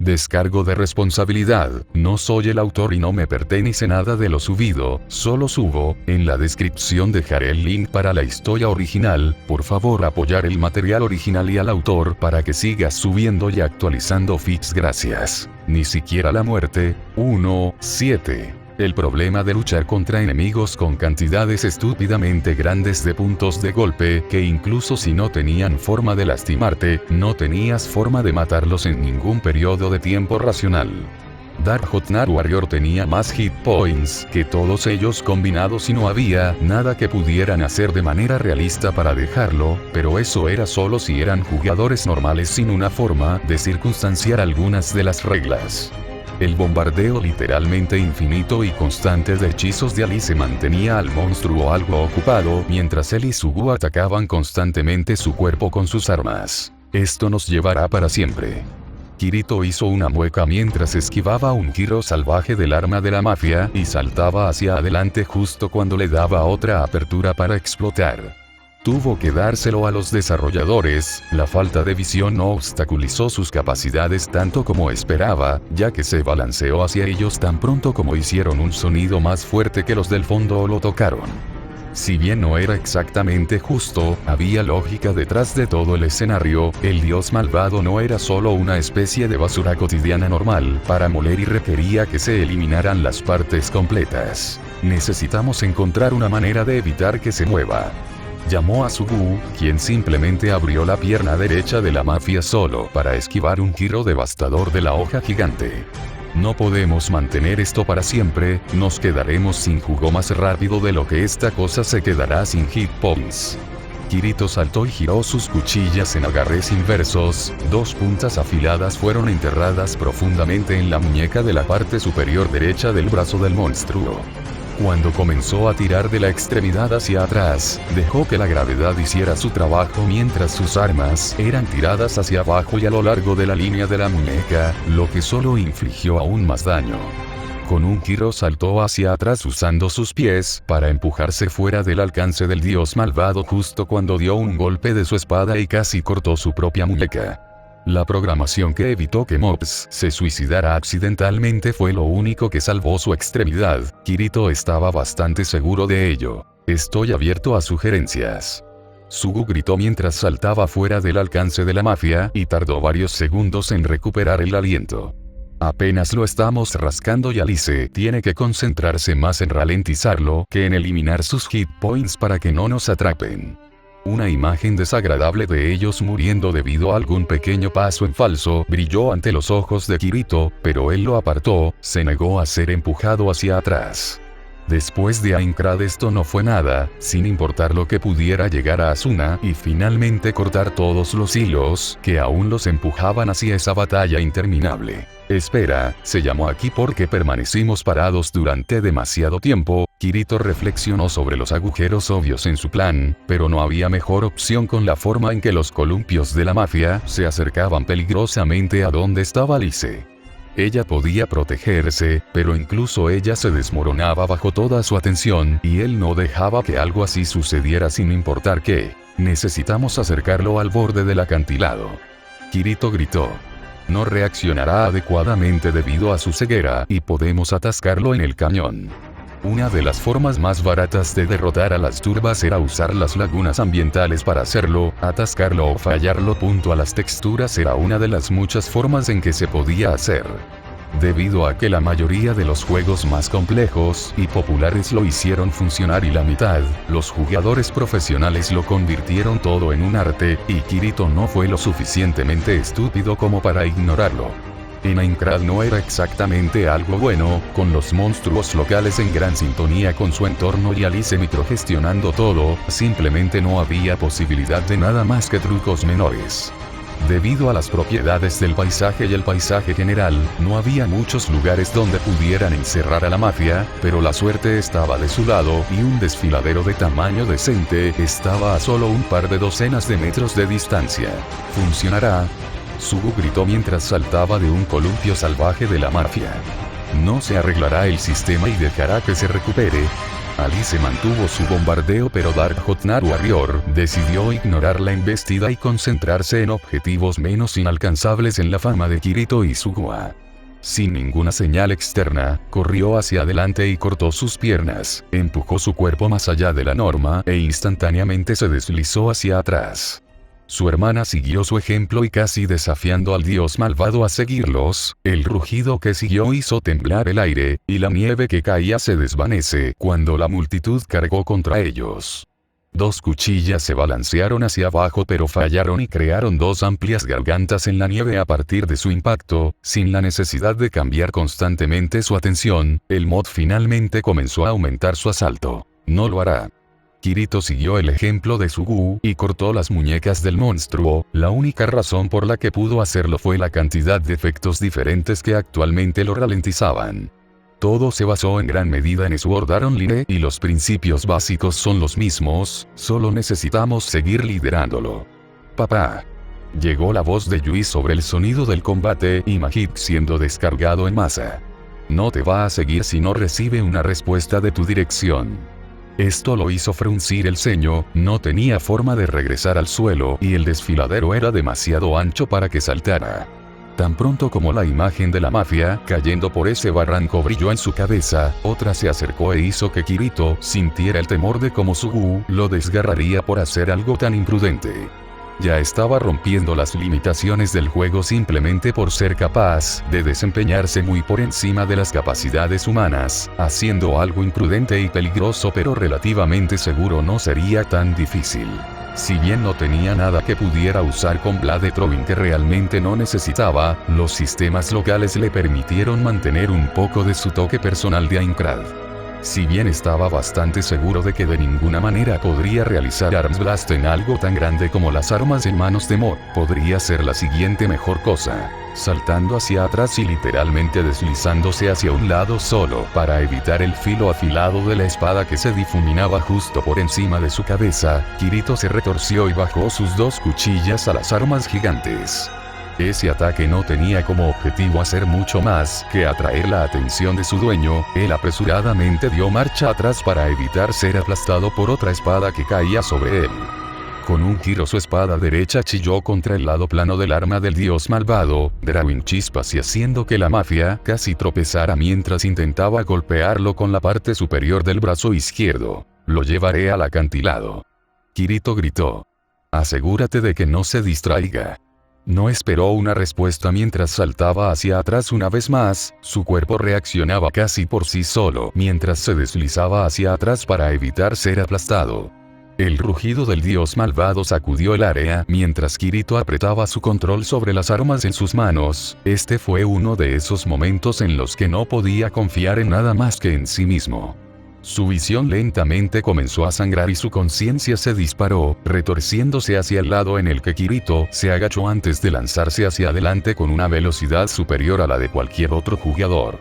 Descargo de responsabilidad, no soy el autor y no me pertenece nada de lo subido, solo subo, en la descripción dejaré el link para la historia original, por favor apoyar el material original y al autor para que sigas subiendo y actualizando feeds gracias. Ni siquiera la muerte. 1.7. El problema de luchar contra enemigos con cantidades estúpidamente grandes de puntos de golpe, que incluso si no tenían forma de lastimarte, no tenías forma de matarlos en ningún periodo de tiempo racional. Dark Hotnar Warrior tenía más hit points que todos ellos combinados y no había nada que pudieran hacer de manera realista para dejarlo, pero eso era solo si eran jugadores normales sin una forma de circunstanciar algunas de las reglas. El bombardeo literalmente infinito y constante de hechizos de Alice mantenía al monstruo algo ocupado mientras él y Sugu atacaban constantemente su cuerpo con sus armas. Esto nos llevará para siempre. Kirito hizo una mueca mientras esquivaba un giro salvaje del arma de la mafia y saltaba hacia adelante justo cuando le daba otra apertura para explotar. Tuvo que dárselo a los desarrolladores, la falta de visión no obstaculizó sus capacidades tanto como esperaba, ya que se balanceó hacia ellos tan pronto como hicieron un sonido más fuerte que los del fondo o lo tocaron. Si bien no era exactamente justo, había lógica detrás de todo el escenario, el dios malvado no era solo una especie de basura cotidiana normal para moler y requería que se eliminaran las partes completas. Necesitamos encontrar una manera de evitar que se mueva. Llamó a Sugu, quien simplemente abrió la pierna derecha de la mafia solo para esquivar un giro devastador de la hoja gigante. No podemos mantener esto para siempre, nos quedaremos sin jugo más rápido de lo que esta cosa se quedará sin hit points. Kirito saltó y giró sus cuchillas en agarres inversos, dos puntas afiladas fueron enterradas profundamente en la muñeca de la parte superior derecha del brazo del monstruo. Cuando comenzó a tirar de la extremidad hacia atrás, dejó que la gravedad hiciera su trabajo mientras sus armas eran tiradas hacia abajo y a lo largo de la línea de la muñeca, lo que solo infligió aún más daño. Con un giro saltó hacia atrás usando sus pies para empujarse fuera del alcance del dios malvado justo cuando dio un golpe de su espada y casi cortó su propia muñeca. La programación que evitó que Mobs se suicidara accidentalmente fue lo único que salvó su extremidad. Kirito estaba bastante seguro de ello. Estoy abierto a sugerencias. Sugu gritó mientras saltaba fuera del alcance de la mafia y tardó varios segundos en recuperar el aliento. Apenas lo estamos rascando y Alice tiene que concentrarse más en ralentizarlo que en eliminar sus hit points para que no nos atrapen. Una imagen desagradable de ellos muriendo debido a algún pequeño paso en falso brilló ante los ojos de Kirito, pero él lo apartó, se negó a ser empujado hacia atrás. Después de Aincrad esto no fue nada, sin importar lo que pudiera llegar a Asuna y finalmente cortar todos los hilos que aún los empujaban hacia esa batalla interminable. Espera, se llamó aquí porque permanecimos parados durante demasiado tiempo. Kirito reflexionó sobre los agujeros obvios en su plan, pero no había mejor opción con la forma en que los columpios de la mafia se acercaban peligrosamente a donde estaba Alice. Ella podía protegerse, pero incluso ella se desmoronaba bajo toda su atención y él no dejaba que algo así sucediera sin importar qué. Necesitamos acercarlo al borde del acantilado. Kirito gritó. No reaccionará adecuadamente debido a su ceguera y podemos atascarlo en el cañón. Una de las formas más baratas de derrotar a las turbas era usar las lagunas ambientales para hacerlo, atascarlo o fallarlo. A las texturas era una de las muchas formas en que se podía hacer. Debido a que la mayoría de los juegos más complejos y populares lo hicieron funcionar y la mitad, los jugadores profesionales lo convirtieron todo en un arte, y Kirito no fue lo suficientemente estúpido como para ignorarlo. En Aincrad no era exactamente algo bueno, con los monstruos locales en gran sintonía con su entorno y Alice microgestionando todo, simplemente no había posibilidad de nada más que trucos menores. Debido a las propiedades del paisaje y el paisaje general, no había muchos lugares donde pudieran encerrar a la mafia, pero la suerte estaba de su lado y un desfiladero de tamaño decente estaba a solo un par de docenas de metros de distancia. ¿Funcionará? Sugu gritó mientras saltaba de un columpio salvaje de la mafia. ¿No se arreglará el sistema y dejará que se recupere? Alice mantuvo su bombardeo, pero Dark Hotnar Warrior decidió ignorar la embestida y concentrarse en objetivos menos inalcanzables en la fama de Kirito y Sugua. Sin ninguna señal externa, corrió hacia adelante y cortó sus piernas, empujó su cuerpo más allá de la norma e instantáneamente se deslizó hacia atrás. Su hermana siguió su ejemplo y casi desafiando al dios malvado a seguirlos, el rugido que siguió hizo temblar el aire, y la nieve que caía se desvanece cuando la multitud cargó contra ellos. 2 cuchillas se balancearon hacia abajo pero fallaron y crearon 2 amplias gargantas en la nieve a partir de su impacto, sin la necesidad de cambiar constantemente su atención, el mod finalmente comenzó a aumentar su asalto. No lo hará. Kirito siguió el ejemplo de Sugu y cortó las muñecas del monstruo, la única razón por la que pudo hacerlo fue la cantidad de efectos diferentes que actualmente lo ralentizaban. Todo se basó en gran medida en Sword Art Online y los principios básicos son los mismos, solo necesitamos seguir liderándolo. Papá. Llegó la voz de Yui sobre el sonido del combate y Magic siendo descargado en masa. No te va a seguir si no recibe una respuesta de tu dirección. Esto lo hizo fruncir el ceño, no tenía forma de regresar al suelo y el desfiladero era demasiado ancho para que saltara. Tan pronto como la imagen de la mafia cayendo por ese barranco brilló en su cabeza, otra se acercó e hizo que Kirito sintiera el temor de cómo Sugu lo desgarraría por hacer algo tan imprudente. Ya estaba rompiendo las limitaciones del juego simplemente por ser capaz de desempeñarse muy por encima de las capacidades humanas, haciendo algo imprudente y peligroso pero relativamente seguro no sería tan difícil. Si bien no tenía nada que pudiera usar con Blade Throwing que realmente no necesitaba, los sistemas locales le permitieron mantener un poco de su toque personal de Aincrad. Si bien estaba bastante seguro de que de ninguna manera podría realizar Arms Blast en algo tan grande como las armas en manos de Mod, podría ser la siguiente mejor cosa. Saltando hacia atrás y literalmente deslizándose hacia un lado solo para evitar el filo afilado de la espada que se difuminaba justo por encima de su cabeza, Kirito se retorció y bajó sus 2 cuchillas a las armas gigantes. Ese ataque no tenía como objetivo hacer mucho más que atraer la atención de su dueño, él apresuradamente dio marcha atrás para evitar ser aplastado por otra espada que caía sobre él. Con un giro su espada derecha chilló contra el lado plano del arma del dios malvado, drawing chispas y haciendo que la mafia casi tropezara mientras intentaba golpearlo con la parte superior del brazo izquierdo. Lo llevaré al acantilado. Kirito gritó. Asegúrate de que no se distraiga. No esperó una respuesta mientras saltaba hacia atrás una vez más, su cuerpo reaccionaba casi por sí solo mientras se deslizaba hacia atrás para evitar ser aplastado. El rugido del dios malvado sacudió el área mientras Kirito apretaba su control sobre las armas en sus manos, este fue uno de esos momentos en los que no podía confiar en nada más que en sí mismo. Su visión lentamente comenzó a sangrar y su conciencia se disparó, retorciéndose hacia el lado en el que Kirito se agachó antes de lanzarse hacia adelante con una velocidad superior a la de cualquier otro jugador.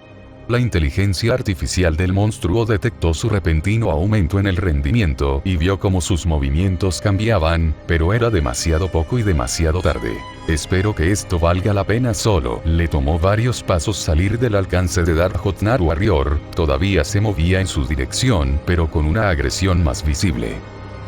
La inteligencia artificial del monstruo detectó su repentino aumento en el rendimiento y vio cómo sus movimientos cambiaban, pero era demasiado poco y demasiado tarde. Espero que esto valga la pena solo. Le tomó varios pasos salir del alcance de Dark Hotnar Warrior, todavía se movía en su dirección, pero con una agresión más visible.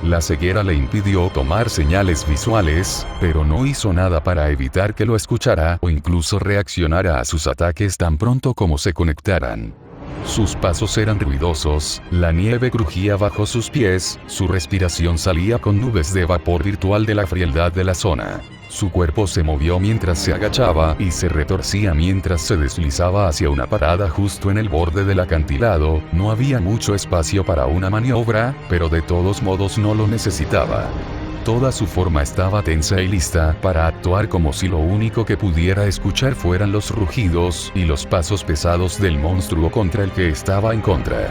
La ceguera le impidió tomar señales visuales, pero no hizo nada para evitar que lo escuchara o incluso reaccionara a sus ataques tan pronto como se conectaran. Sus pasos eran ruidosos, la nieve crujía bajo sus pies, su respiración salía con nubes de vapor virtual de la frialdad de la zona. Su cuerpo se movió mientras se agachaba y se retorcía mientras se deslizaba hacia una parada justo en el borde del acantilado. No había mucho espacio para una maniobra, pero de todos modos no lo necesitaba. Toda su forma estaba tensa y lista para actuar como si lo único que pudiera escuchar fueran los rugidos y los pasos pesados del monstruo contra el que estaba en contra.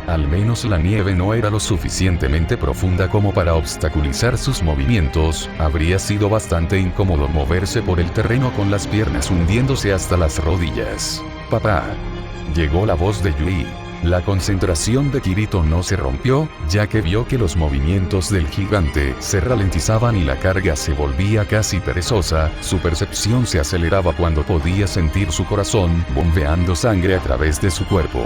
Al menos la nieve no era lo suficientemente profunda como para obstaculizar sus movimientos, habría sido bastante incómodo moverse por el terreno con las piernas hundiéndose hasta las rodillas. «Papá». Llegó la voz de Yui. La concentración de Kirito no se rompió, ya que vio que los movimientos del gigante se ralentizaban y la carga se volvía casi perezosa, su percepción se aceleraba cuando podía sentir su corazón bombeando sangre a través de su cuerpo.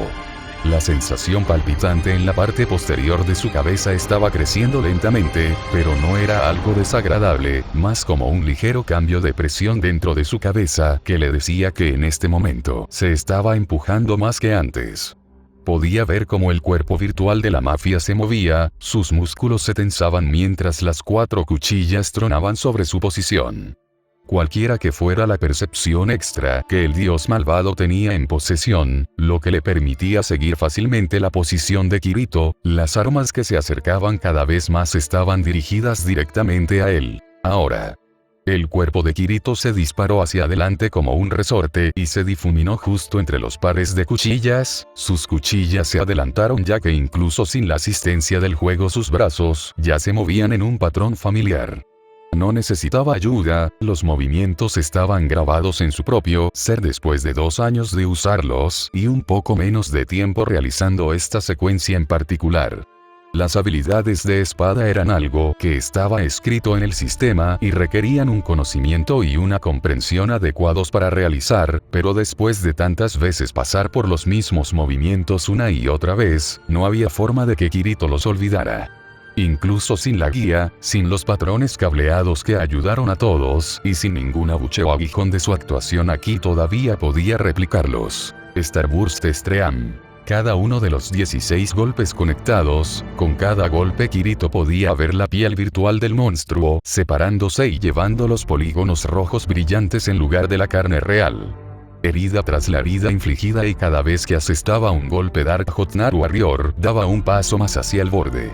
La sensación palpitante en la parte posterior de su cabeza estaba creciendo lentamente, pero no era algo desagradable, más como un ligero cambio de presión dentro de su cabeza que le decía que en este momento se estaba empujando más que antes. Podía ver cómo el cuerpo virtual de la mafia se movía, sus músculos se tensaban mientras las 4 cuchillas tronaban sobre su posición. Cualquiera que fuera la percepción extra que el dios malvado tenía en posesión, lo que le permitía seguir fácilmente la posición de Kirito, las armas que se acercaban cada vez más estaban dirigidas directamente a él. Ahora. El cuerpo de Kirito se disparó hacia adelante como un resorte y se difuminó justo entre los pares de cuchillas, sus cuchillas se adelantaron ya que incluso sin la asistencia del juego sus brazos ya se movían en un patrón familiar. No necesitaba ayuda, los movimientos estaban grabados en su propio ser después de 2 años de usarlos y un poco menos de tiempo realizando esta secuencia en particular. Las habilidades de espada eran algo que estaba escrito en el sistema y requerían un conocimiento y una comprensión adecuados para realizar, pero después de tantas veces pasar por los mismos movimientos una y otra vez, no había forma de que Kirito los olvidara. Incluso sin la guía, sin los patrones cableados que ayudaron a todos, y sin ningún abucheo o aguijón de su actuación aquí todavía podía replicarlos. Starburst Stream. Cada uno de los 16 golpes conectados, con cada golpe Kirito podía ver la piel virtual del monstruo, separándose y llevando los polígonos rojos brillantes en lugar de la carne real. Herida tras la herida infligida y cada vez que asestaba un golpe Dark Hotnar Warrior, daba un paso más hacia el borde.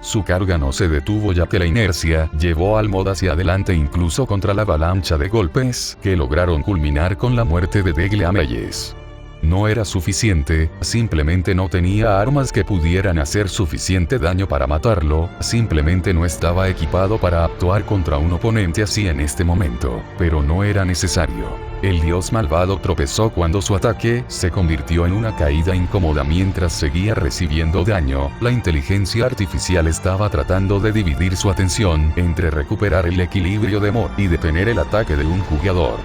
Su carga no se detuvo ya que la inercia llevó al mod hacia adelante incluso contra la avalancha de golpes que lograron culminar con la muerte de Degle Ameyes. No era suficiente, simplemente no tenía armas que pudieran hacer suficiente daño para matarlo, simplemente no estaba equipado para actuar contra un oponente así en este momento, pero no era necesario. El dios malvado tropezó cuando su ataque se convirtió en una caída incómoda mientras seguía recibiendo daño. La inteligencia artificial estaba tratando de dividir su atención entre recuperar el equilibrio de mod y detener el ataque de un jugador.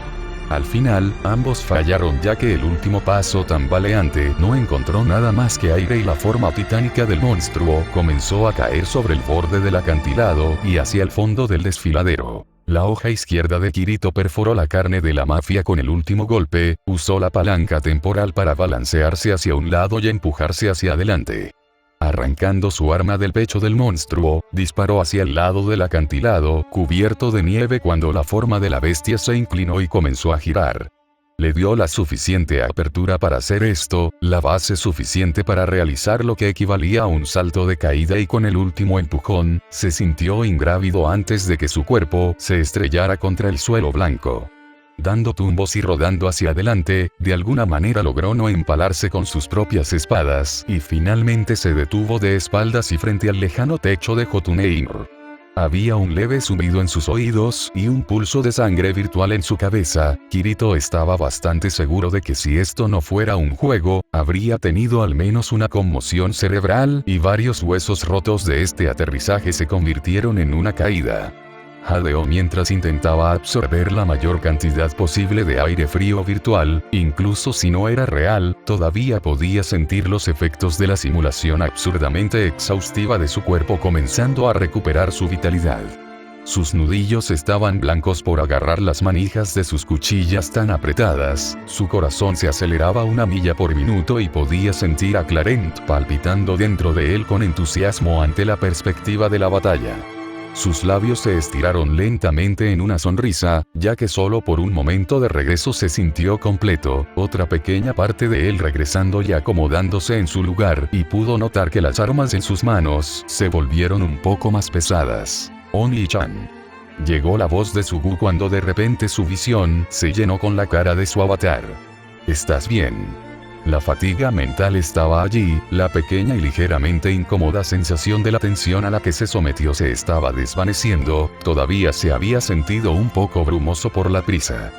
Al final, ambos fallaron ya que el último paso tambaleante no encontró nada más que aire y la forma titánica del monstruo comenzó a caer sobre el borde del acantilado y hacia el fondo del desfiladero. La hoja izquierda de Kirito perforó la carne de la mafia con el último golpe, usó la palanca temporal para balancearse hacia un lado y empujarse hacia adelante. Arrancando su arma del pecho del monstruo, disparó hacia el lado del acantilado, cubierto de nieve cuando la forma de la bestia se inclinó y comenzó a girar. Le dio la suficiente apertura para hacer esto, la base suficiente para realizar lo que equivalía a un salto de caída y con el último empujón, se sintió ingrávido antes de que su cuerpo se estrellara contra el suelo blanco. Dando tumbos y rodando hacia adelante, de alguna manera logró no empalarse con sus propias espadas y finalmente se detuvo de espaldas y frente al lejano techo de Jotunheim. Había un leve zumbido en sus oídos y un pulso de sangre virtual en su cabeza. Kirito estaba bastante seguro de que si esto no fuera un juego, habría tenido al menos una conmoción cerebral y varios huesos rotos de este aterrizaje se convirtieron en una caída. Jadeó mientras intentaba absorber la mayor cantidad posible de aire frío virtual, incluso si no era real, todavía podía sentir los efectos de la simulación absurdamente exhaustiva de su cuerpo comenzando a recuperar su vitalidad. Sus nudillos estaban blancos por agarrar las manijas de sus cuchillas tan apretadas, su corazón se aceleraba 1 milla por minuto y podía sentir a Clarent palpitando dentro de él con entusiasmo ante la perspectiva de la batalla. Sus labios se estiraron lentamente en una sonrisa, ya que solo por un momento de regreso se sintió completo, otra pequeña parte de él regresando y acomodándose en su lugar, y pudo notar que las armas en sus manos se volvieron un poco más pesadas. Oni-chan. Llegó la voz de Sugu cuando de repente su visión se llenó con la cara de su avatar. ¿Estás bien? La fatiga mental estaba allí, la pequeña y ligeramente incómoda sensación de la tensión a la que se sometió se estaba desvaneciendo, todavía se había sentido un poco brumoso por la prisa.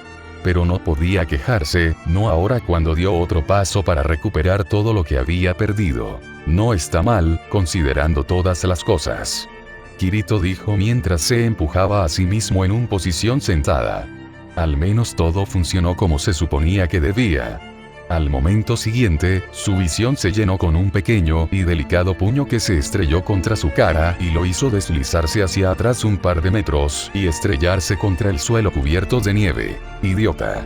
Pero no podía quejarse, no ahora cuando dio otro paso para recuperar todo lo que había perdido. No está mal, considerando todas las cosas. Kirito dijo mientras se empujaba a sí mismo en una posición sentada. Al menos todo funcionó como se suponía que debía. Al momento siguiente, su visión se llenó con un pequeño y delicado puño que se estrelló contra su cara y lo hizo deslizarse hacia atrás un par de metros y estrellarse contra el suelo cubierto de nieve. ¡Idiota!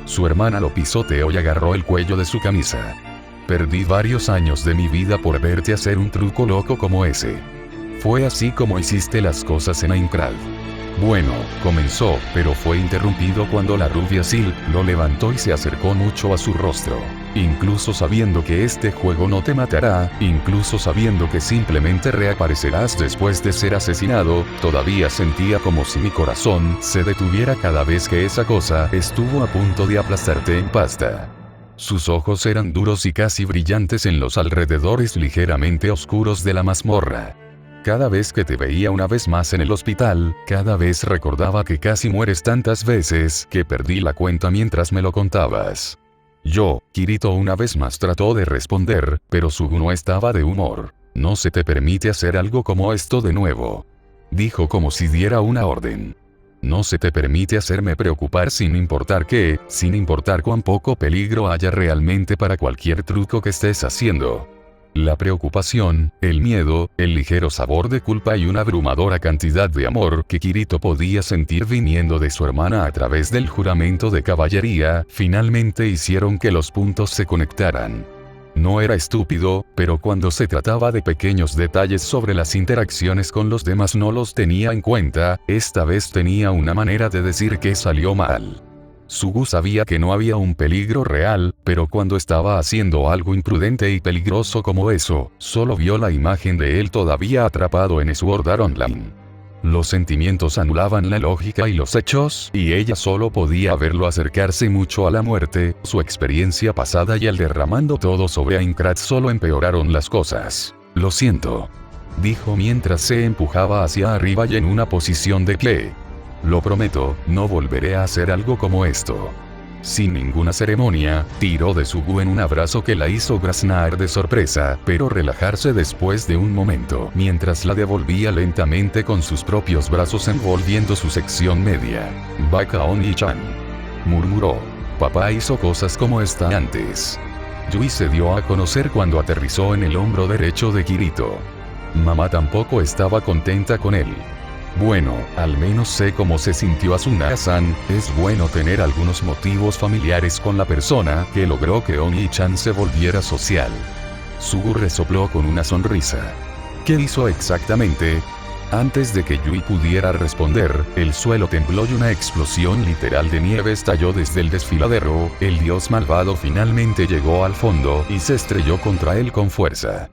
Su hermana lo pisoteó y agarró el cuello de su camisa. Perdí varios años de mi vida por verte hacer un truco loco como ese. Fue así como hiciste las cosas en Minecraft. Bueno, comenzó, pero fue interrumpido cuando la rubia Sil lo levantó y se acercó mucho a su rostro. Incluso sabiendo que este juego no te matará, incluso sabiendo que simplemente reaparecerás después de ser asesinado, todavía sentía como si mi corazón se detuviera cada vez que esa cosa estuvo a punto de aplastarte en pasta. Sus ojos eran duros y casi brillantes en los alrededores ligeramente oscuros de la mazmorra. Cada vez que te veía una vez más en el hospital, cada vez recordaba que casi mueres tantas veces que perdí la cuenta mientras me lo contabas. Kirito una vez más trató de responder, pero Sugu no estaba de humor. No se te permite hacer algo como esto de nuevo. Dijo como si diera una orden. No se te permite hacerme preocupar sin importar qué, sin importar cuán poco peligro haya realmente para cualquier truco que estés haciendo. La preocupación, el miedo, el ligero sabor de culpa y una abrumadora cantidad de amor que Kirito podía sentir viniendo de su hermana a través del juramento de caballería, finalmente hicieron que los puntos se conectaran. No era estúpido, pero cuando se trataba de pequeños detalles sobre las interacciones con los demás no los tenía en cuenta, esta vez tenía una manera de decir que salió mal. Sugu sabía que no había un peligro real, pero cuando estaba haciendo algo imprudente y peligroso como eso, solo vio la imagen de él todavía atrapado en Sword Art Online. Los sentimientos anulaban la lógica y los hechos, y ella solo podía verlo acercarse mucho a la muerte. Su experiencia pasada y el derramando todo sobre Aincrad solo empeoraron las cosas. Lo siento, dijo mientras se empujaba hacia arriba y en una posición de pie. Lo prometo, no volveré a hacer algo como esto. Sin ninguna ceremonia, tiró de Sugu en un abrazo que la hizo graznar de sorpresa, pero relajarse después de un momento, mientras la devolvía lentamente con sus propios brazos envolviendo su sección media. Baka Oni-chan, murmuró. Papá hizo cosas como esta antes. Yui se dio a conocer cuando aterrizó en el hombro derecho de Kirito. Mamá tampoco estaba contenta con él. Bueno, al menos sé cómo se sintió Asuna-san. Es bueno tener algunos motivos familiares con la persona que logró que Oni-chan se volviera social. Sugu resopló con una sonrisa. ¿Qué hizo exactamente? Antes de que Yui pudiera responder, el suelo tembló y una explosión literal de nieve estalló desde el desfiladero. El dios malvado finalmente llegó al fondo y se estrelló contra él con fuerza.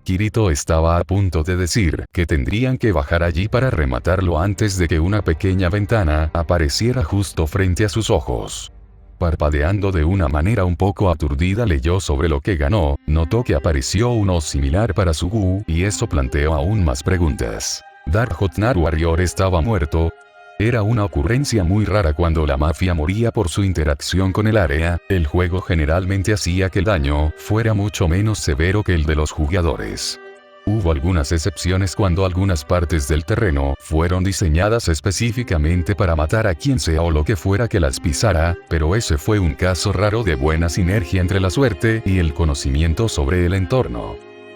Kirito estaba a punto de decir que tendrían que bajar allí para rematarlo antes de que una pequeña ventana apareciera justo frente a sus ojos. Parpadeando de una manera un poco aturdida leyó sobre lo que ganó, notó que apareció uno similar para Sugu, y eso planteó aún más preguntas. Dark Hotnar Warrior estaba muerto. Era una ocurrencia muy rara cuando la mafia moría por su interacción con el área. El juego generalmente hacía que el daño fuera mucho menos severo que el de los jugadores. Hubo algunas excepciones cuando algunas partes del terreno fueron diseñadas específicamente para matar a quien sea o lo que fuera que las pisara, pero ese fue un caso raro de buena sinergia entre la suerte y el conocimiento sobre el entorno.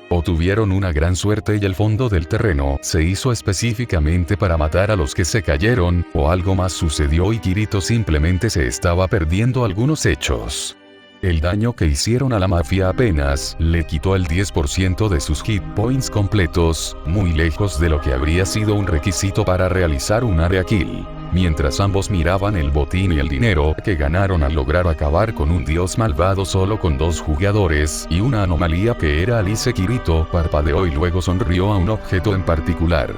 O tuvieron una gran suerte y el fondo del terreno se hizo específicamente para matar a los que se cayeron, o algo más sucedió y Kirito simplemente se estaba perdiendo algunos hechos. El daño que hicieron a la mafia apenas le quitó el 10% de sus hit points completos, muy lejos de lo que habría sido un requisito para realizar un area kill. Mientras ambos miraban el botín y el dinero que ganaron al lograr acabar con un dios malvado solo con 2 jugadores y una anomalía que era Alice, Kirito parpadeó y luego sonrió a un objeto en particular.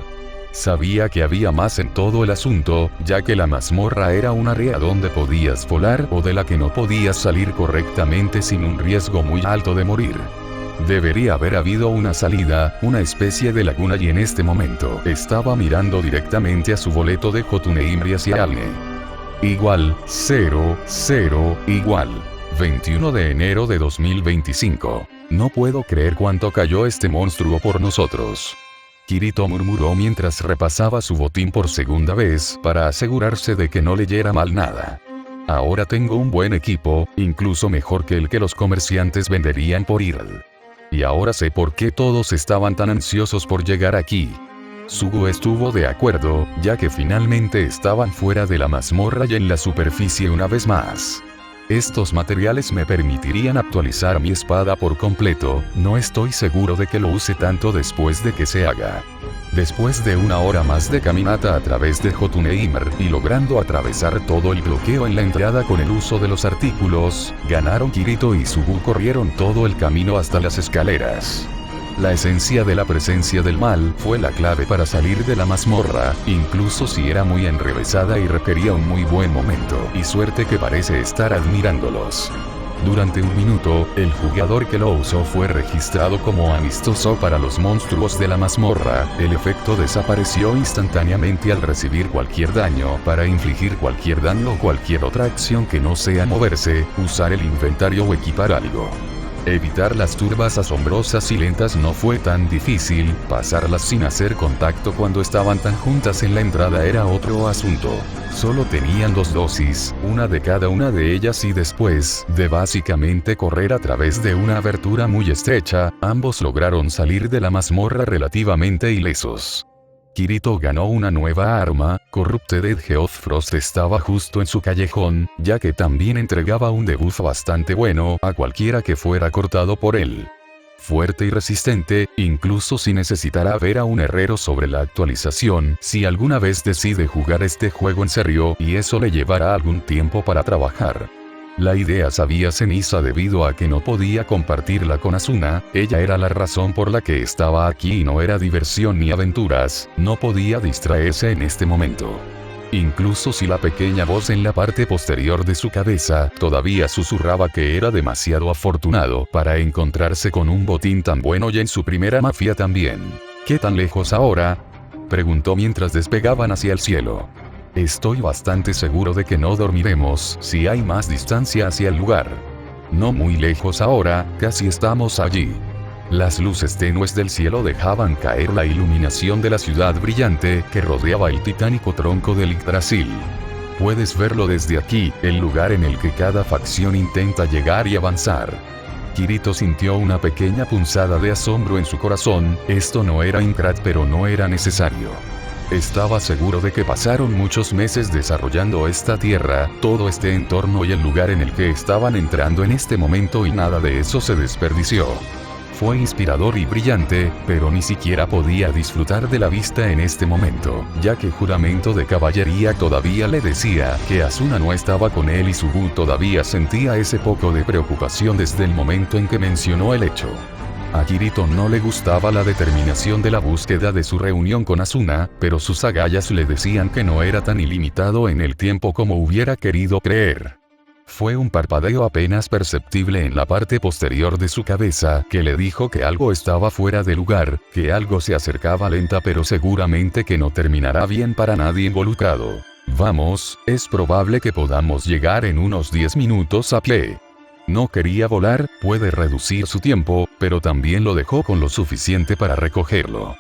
Sabía que había más en todo el asunto, ya que la mazmorra era un área donde podías volar o de la que no podías salir correctamente sin un riesgo muy alto de morir. Debería haber habido una salida, una especie de laguna, y en este momento estaba mirando directamente a su boleto de Jotunheim hacia Alne. Igual, 0, 0, igual. 21 de enero de 2025. No puedo creer cuánto cayó este monstruo por nosotros. Kirito murmuró mientras repasaba su botín por segunda vez para asegurarse de que no leyera mal nada. Ahora tengo un buen equipo, incluso mejor que el que los comerciantes venderían por ir. Y ahora sé por qué todos estaban tan ansiosos por llegar aquí. Sugu estuvo de acuerdo, ya que finalmente estaban fuera de la mazmorra y en la superficie una vez más. Estos materiales me permitirían actualizar mi espada por completo, no estoy seguro de que lo use tanto después de que se haga. Después de una hora más de caminata a través de Jotunheimr y logrando atravesar todo el bloqueo en la entrada con el uso de los artículos, ganaron. Kirito y Sugu corrieron todo el camino hasta las escaleras. La esencia de la presencia del mal fue la clave para salir de la mazmorra, incluso si era muy enrevesada y requería un muy buen momento y suerte que parece estar admirándolos. Durante un minuto, el jugador que lo usó fue registrado como amistoso para los monstruos de la mazmorra. El efecto desapareció instantáneamente al recibir cualquier daño. Para infligir cualquier daño o cualquier otra acción que no sea moverse, usar el inventario o equipar algo. Evitar las turbas asombrosas y lentas no fue tan difícil, pasarlas sin hacer contacto cuando estaban tan juntas en la entrada era otro asunto. Solo tenían 2 dosis, una de cada una de ellas y después de básicamente correr a través de una abertura muy estrecha, ambos lograron salir de la mazmorra relativamente ilesos. Kirito ganó una nueva arma, Corrupted Geoffrost estaba justo en su callejón, ya que también entregaba un debuff bastante bueno a cualquiera que fuera cortado por él. Fuerte y resistente, incluso si necesitara ver a un herrero sobre la actualización, si alguna vez decide jugar este juego en serio, y eso le llevará algún tiempo para trabajar. La idea sabía ceniza debido a que no podía compartirla con Asuna, ella era la razón por la que estaba aquí y no era diversión ni aventuras, no podía distraerse en este momento. Incluso si la pequeña voz en la parte posterior de su cabeza todavía susurraba que era demasiado afortunado para encontrarse con un botín tan bueno y en su primera mafia también. ¿Qué tan lejos ahora?, preguntó mientras despegaban hacia el cielo. Estoy bastante seguro de que no dormiremos si hay más distancia hacia el lugar. No muy lejos ahora, casi estamos allí. Las luces tenues del cielo dejaban caer la iluminación de la ciudad brillante que rodeaba el titánico tronco del Yggdrasil. Puedes verlo desde aquí, el lugar en el que cada facción intenta llegar y avanzar. Kirito sintió una pequeña punzada de asombro en su corazón, esto no era Aincrad pero no era necesario. Estaba seguro de que pasaron muchos meses desarrollando esta tierra, todo este entorno y el lugar en el que estaban entrando en este momento y nada de eso se desperdició. Fue inspirador y brillante, pero ni siquiera podía disfrutar de la vista en este momento, ya que Juramento de Caballería todavía le decía que Asuna no estaba con él y Sugu todavía sentía ese poco de preocupación desde el momento en que mencionó el hecho. A Kirito no le gustaba la determinación de la búsqueda de su reunión con Asuna, pero sus agallas le decían que no era tan ilimitado en el tiempo como hubiera querido creer. Fue un parpadeo apenas perceptible en la parte posterior de su cabeza que le dijo que algo estaba fuera de lugar, que algo se acercaba lenta pero seguramente que no terminará bien para nadie involucrado. Vamos, es probable que podamos llegar en unos 10 minutos a pie. No quería volar, puede reducir su tiempo, pero también lo dejó con lo suficiente para recogerlo.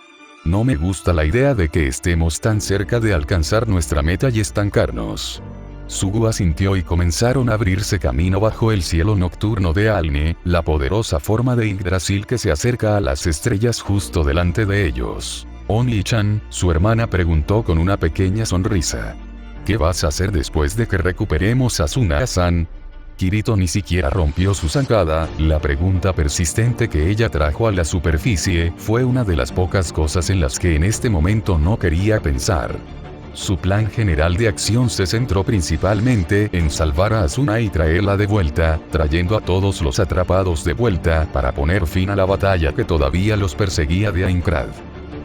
No me gusta la idea de que estemos tan cerca de alcanzar nuestra meta y estancarnos. Sugu asintió y comenzaron a abrirse camino bajo el cielo nocturno de Alne, la poderosa forma de Yggdrasil que se acerca a las estrellas justo delante de ellos. Only-chan, su hermana preguntó con una pequeña sonrisa. ¿Qué vas a hacer después de que recuperemos a Asuna-san? Kirito ni siquiera rompió su zancada, la pregunta persistente que ella trajo a la superficie fue una de las pocas cosas en las que en este momento no quería pensar. Su plan general de acción se centró principalmente en salvar a Asuna y traerla de vuelta, trayendo a todos los atrapados de vuelta para poner fin a la batalla que todavía los perseguía de Aincrad.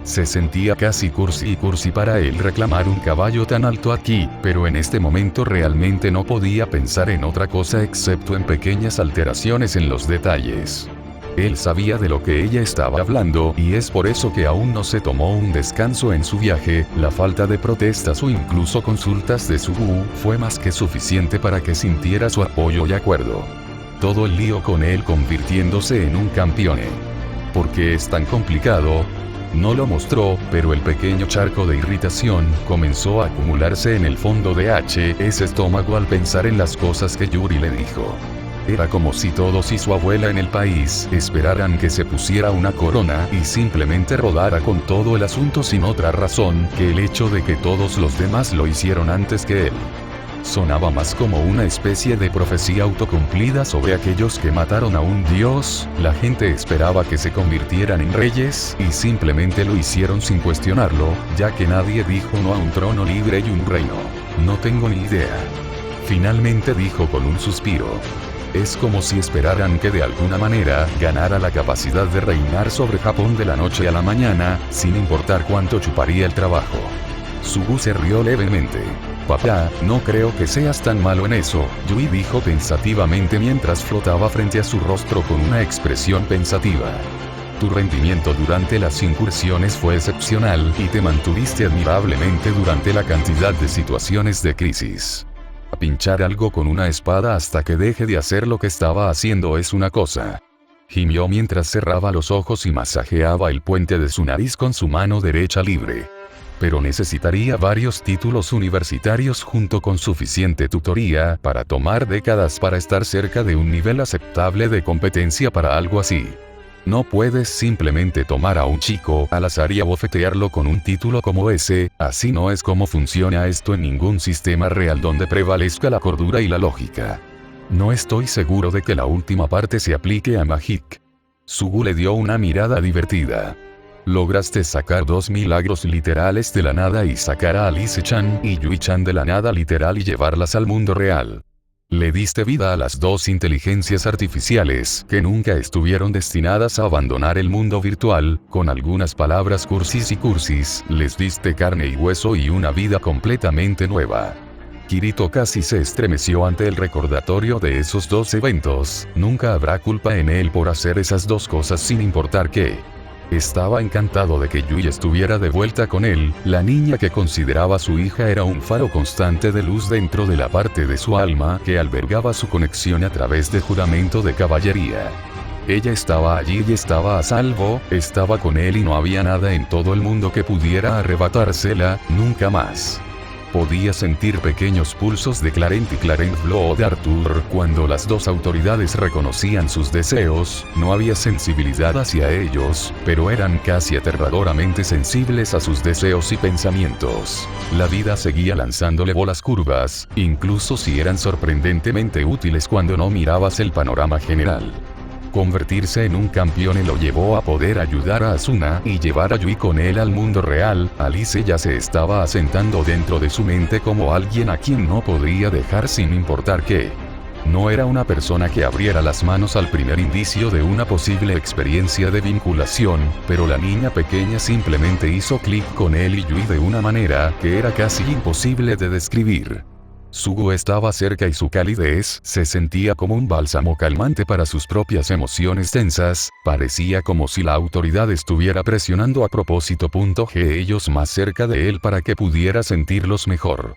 Se sentía casi cursi para él reclamar un caballo tan alto aquí, pero en este momento realmente no podía pensar en otra cosa excepto en pequeñas alteraciones en los detalles. Él sabía de lo que ella estaba hablando y es por eso que aún no se tomó un descanso en su viaje, la falta de protestas o incluso consultas de Sugu fue más que suficiente para que sintiera su apoyo y acuerdo. Todo el lío con él convirtiéndose en un campione. ¿Por qué es tan complicado? No lo mostró, pero el pequeño charco de irritación comenzó a acumularse en el fondo de ese estómago al pensar en las cosas que Yuri le dijo. Era como si todos y su abuela en el país esperaran que se pusiera una corona y simplemente rodara con todo el asunto sin otra razón que el hecho de que todos los demás lo hicieron antes que él. Sonaba más como una especie de profecía autocumplida sobre aquellos que mataron a un dios. La gente esperaba que se convirtieran en reyes y simplemente lo hicieron sin cuestionarlo, ya que nadie dijo no a un trono libre y un reino. No tengo ni idea. Finalmente dijo con un suspiro. Es como si esperaran que de alguna manera ganara la capacidad de reinar sobre Japón de la noche a la mañana, sin importar cuánto chuparía el trabajo. Sugu se rió levemente. Papá, no creo que seas tan malo en eso, Yui dijo pensativamente mientras flotaba frente a su rostro con una expresión pensativa. Tu rendimiento durante las incursiones fue excepcional y te mantuviste admirablemente durante la cantidad de situaciones de crisis. Pinchar algo con una espada hasta que deje de hacer lo que estaba haciendo es una cosa. Gimió mientras cerraba los ojos y masajeaba el puente de su nariz con su mano derecha libre. Pero necesitaría varios títulos universitarios junto con suficiente tutoría para tomar décadas para estar cerca de un nivel aceptable de competencia para algo así. No puedes simplemente tomar a un chico al azar y abofetearlo con un título como ese, así no es como funciona esto en ningún sistema real donde prevalezca la cordura y la lógica. No estoy seguro de que la última parte se aplique a Magic. Sugu le dio una mirada divertida. Lograste sacar 2 milagros literales de la nada y sacar a Alice-chan y Yui-chan de la nada literal y llevarlas al mundo real. Le diste vida a las 2 inteligencias artificiales que nunca estuvieron destinadas a abandonar el mundo virtual, con algunas palabras cursis y cursis, les diste carne y hueso y una vida completamente nueva. Kirito casi se estremeció ante el recordatorio de esos 2 eventos, nunca habrá culpa en él por hacer esas 2 cosas sin importar qué. Estaba encantado de que Yui estuviera de vuelta con él, la niña que consideraba su hija era un faro constante de luz dentro de la parte de su alma que albergaba su conexión a través de juramento de caballería. Ella estaba allí y estaba a salvo, estaba con él y no había nada en todo el mundo que pudiera arrebatársela, nunca más. Podía sentir pequeños pulsos de Clarent y Clarent Blood de Arthur cuando las 2 autoridades reconocían sus deseos, no había sensibilidad hacia ellos, pero eran casi aterradoramente sensibles a sus deseos y pensamientos. La vida seguía lanzándole bolas curvas, incluso si eran sorprendentemente útiles cuando no mirabas el panorama general. Convertirse en un campeón lo llevó a poder ayudar a Asuna y llevar a Yui con él al mundo real. Alice ya se estaba asentando dentro de su mente como alguien a quien no podría dejar sin importar qué. No era una persona que abriera las manos al primer indicio de una posible experiencia de vinculación, pero la niña pequeña simplemente hizo clic con él y Yui de una manera que era casi imposible de describir. Sugu estaba cerca y su calidez se sentía como un bálsamo calmante para sus propias emociones tensas, parecía como si la autoridad estuviera presionando a propósito. Ellos más cerca de él para que pudiera sentirlos mejor.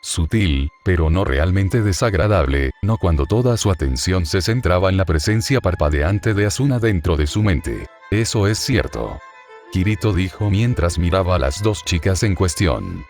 Sutil, pero no realmente desagradable, no cuando toda su atención se centraba en la presencia parpadeante de Asuna dentro de su mente. Eso es cierto. Kirito dijo mientras miraba a las 2 chicas en cuestión.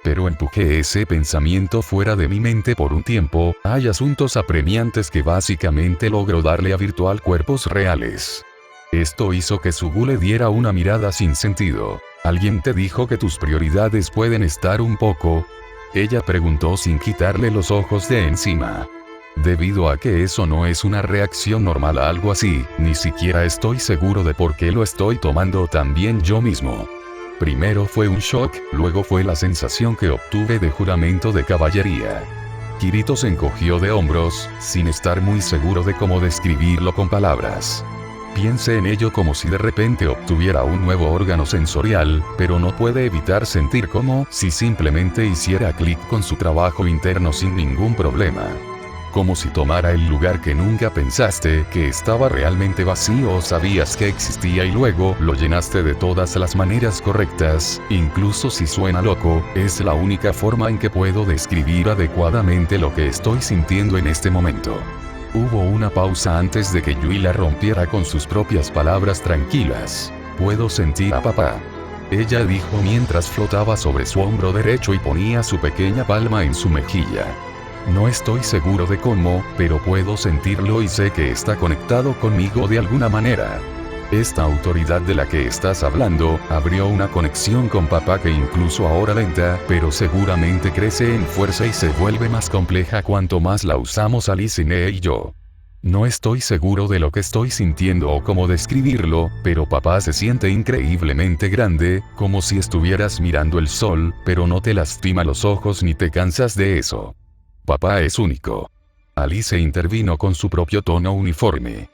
Pero empujé ese pensamiento fuera de mi mente por un tiempo, hay asuntos apremiantes que básicamente logro darle a virtual cuerpos reales. Esto hizo que Sugu le diera una mirada sin sentido. ¿Alguien te dijo que tus prioridades pueden estar un poco? Ella preguntó sin quitarle los ojos de encima. Debido a que eso no es una reacción normal a algo así, ni siquiera estoy seguro de por qué lo estoy tomando tan bien yo mismo. Primero fue un shock, luego fue la sensación que obtuve de juramento de caballería. Kirito se encogió de hombros, sin estar muy seguro de cómo describirlo con palabras. Piense en ello como si de repente obtuviera un nuevo órgano sensorial, pero no puede evitar sentir como si simplemente hiciera clic con su trabajo interno sin ningún problema. Como si tomara el lugar que nunca pensaste que estaba realmente vacío o sabías que existía y luego lo llenaste de todas las maneras correctas, incluso si suena loco, es la única forma en que puedo describir adecuadamente lo que estoy sintiendo en este momento. Hubo una pausa antes de que Yui la rompiera con sus propias palabras tranquilas. puedo sentir a papá. Ella dijo mientras flotaba sobre su hombro derecho y ponía su pequeña palma en su mejilla. No estoy seguro de cómo, pero puedo sentirlo y sé que está conectado conmigo de alguna manera. Esta autoridad de la que estás hablando, abrió una conexión con papá que incluso ahora lenta, pero seguramente crece en fuerza y se vuelve más compleja cuanto más la usamos Alicine y yo. No estoy seguro de lo que estoy sintiendo o cómo describirlo, pero papá se siente increíblemente grande, como si estuvieras mirando el sol, pero no te lastima los ojos ni te cansas de eso. Papá es único. Alice intervino con su propio tono uniforme.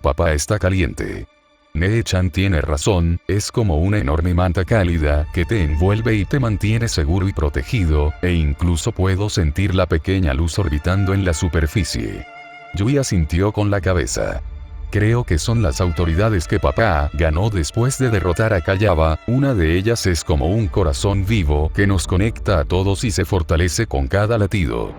Papá está caliente. Nee-chan tiene razón, es como una enorme manta cálida que te envuelve y te mantiene seguro y protegido, e incluso puedo sentir la pequeña luz orbitando en la superficie. Yui asintió con la cabeza. Creo que son las autoridades que papá ganó después de derrotar a Kayaba, una de ellas es como un corazón vivo que nos conecta a todos y se fortalece con cada latido.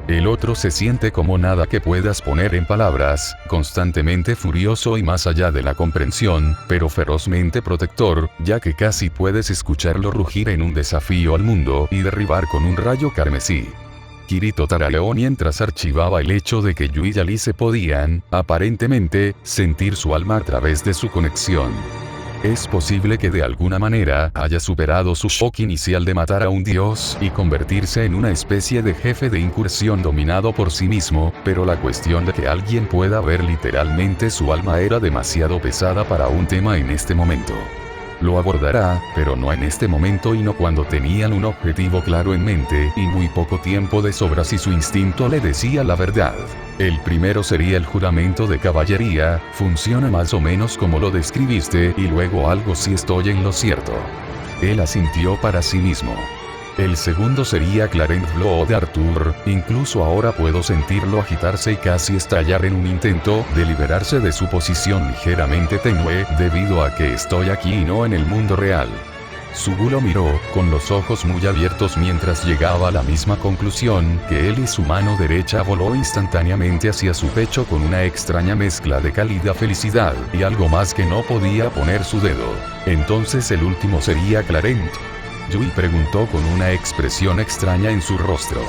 El otro se siente como nada que puedas poner en palabras, constantemente furioso y más allá de la comprensión, pero ferozmente protector, ya que casi puedes escucharlo rugir en un desafío al mundo y derribar con un rayo carmesí. Kirito tarareó mientras archivaba el hecho de que Yui y Alice podían, aparentemente, sentir su alma a través de su conexión. Es posible que de alguna manera haya superado su shock inicial de matar a un dios y convertirse en una especie de jefe de incursión dominado por sí mismo, pero la cuestión de que alguien pueda ver literalmente su alma era demasiado pesada para un tema en este momento. Lo abordará, pero no en este momento y no cuando tenían un objetivo claro en mente y muy poco tiempo de sobra si su instinto le decía la verdad. El primero sería el juramento de caballería, funciona más o menos como lo describiste y luego algo si estoy en lo cierto. Él asintió para sí mismo. El segundo sería Clarent Blow de Arthur, incluso ahora puedo sentirlo agitarse y casi estallar en un intento de liberarse de su posición ligeramente tenue, debido a que estoy aquí y no en el mundo real. Sugu lo miró, con los ojos muy abiertos mientras llegaba a la misma conclusión que él y su mano derecha voló instantáneamente hacia su pecho con una extraña mezcla de cálida felicidad y algo más que no podía poner su dedo. Entonces el último sería Clarent. Yui preguntó con una expresión extraña en su rostro.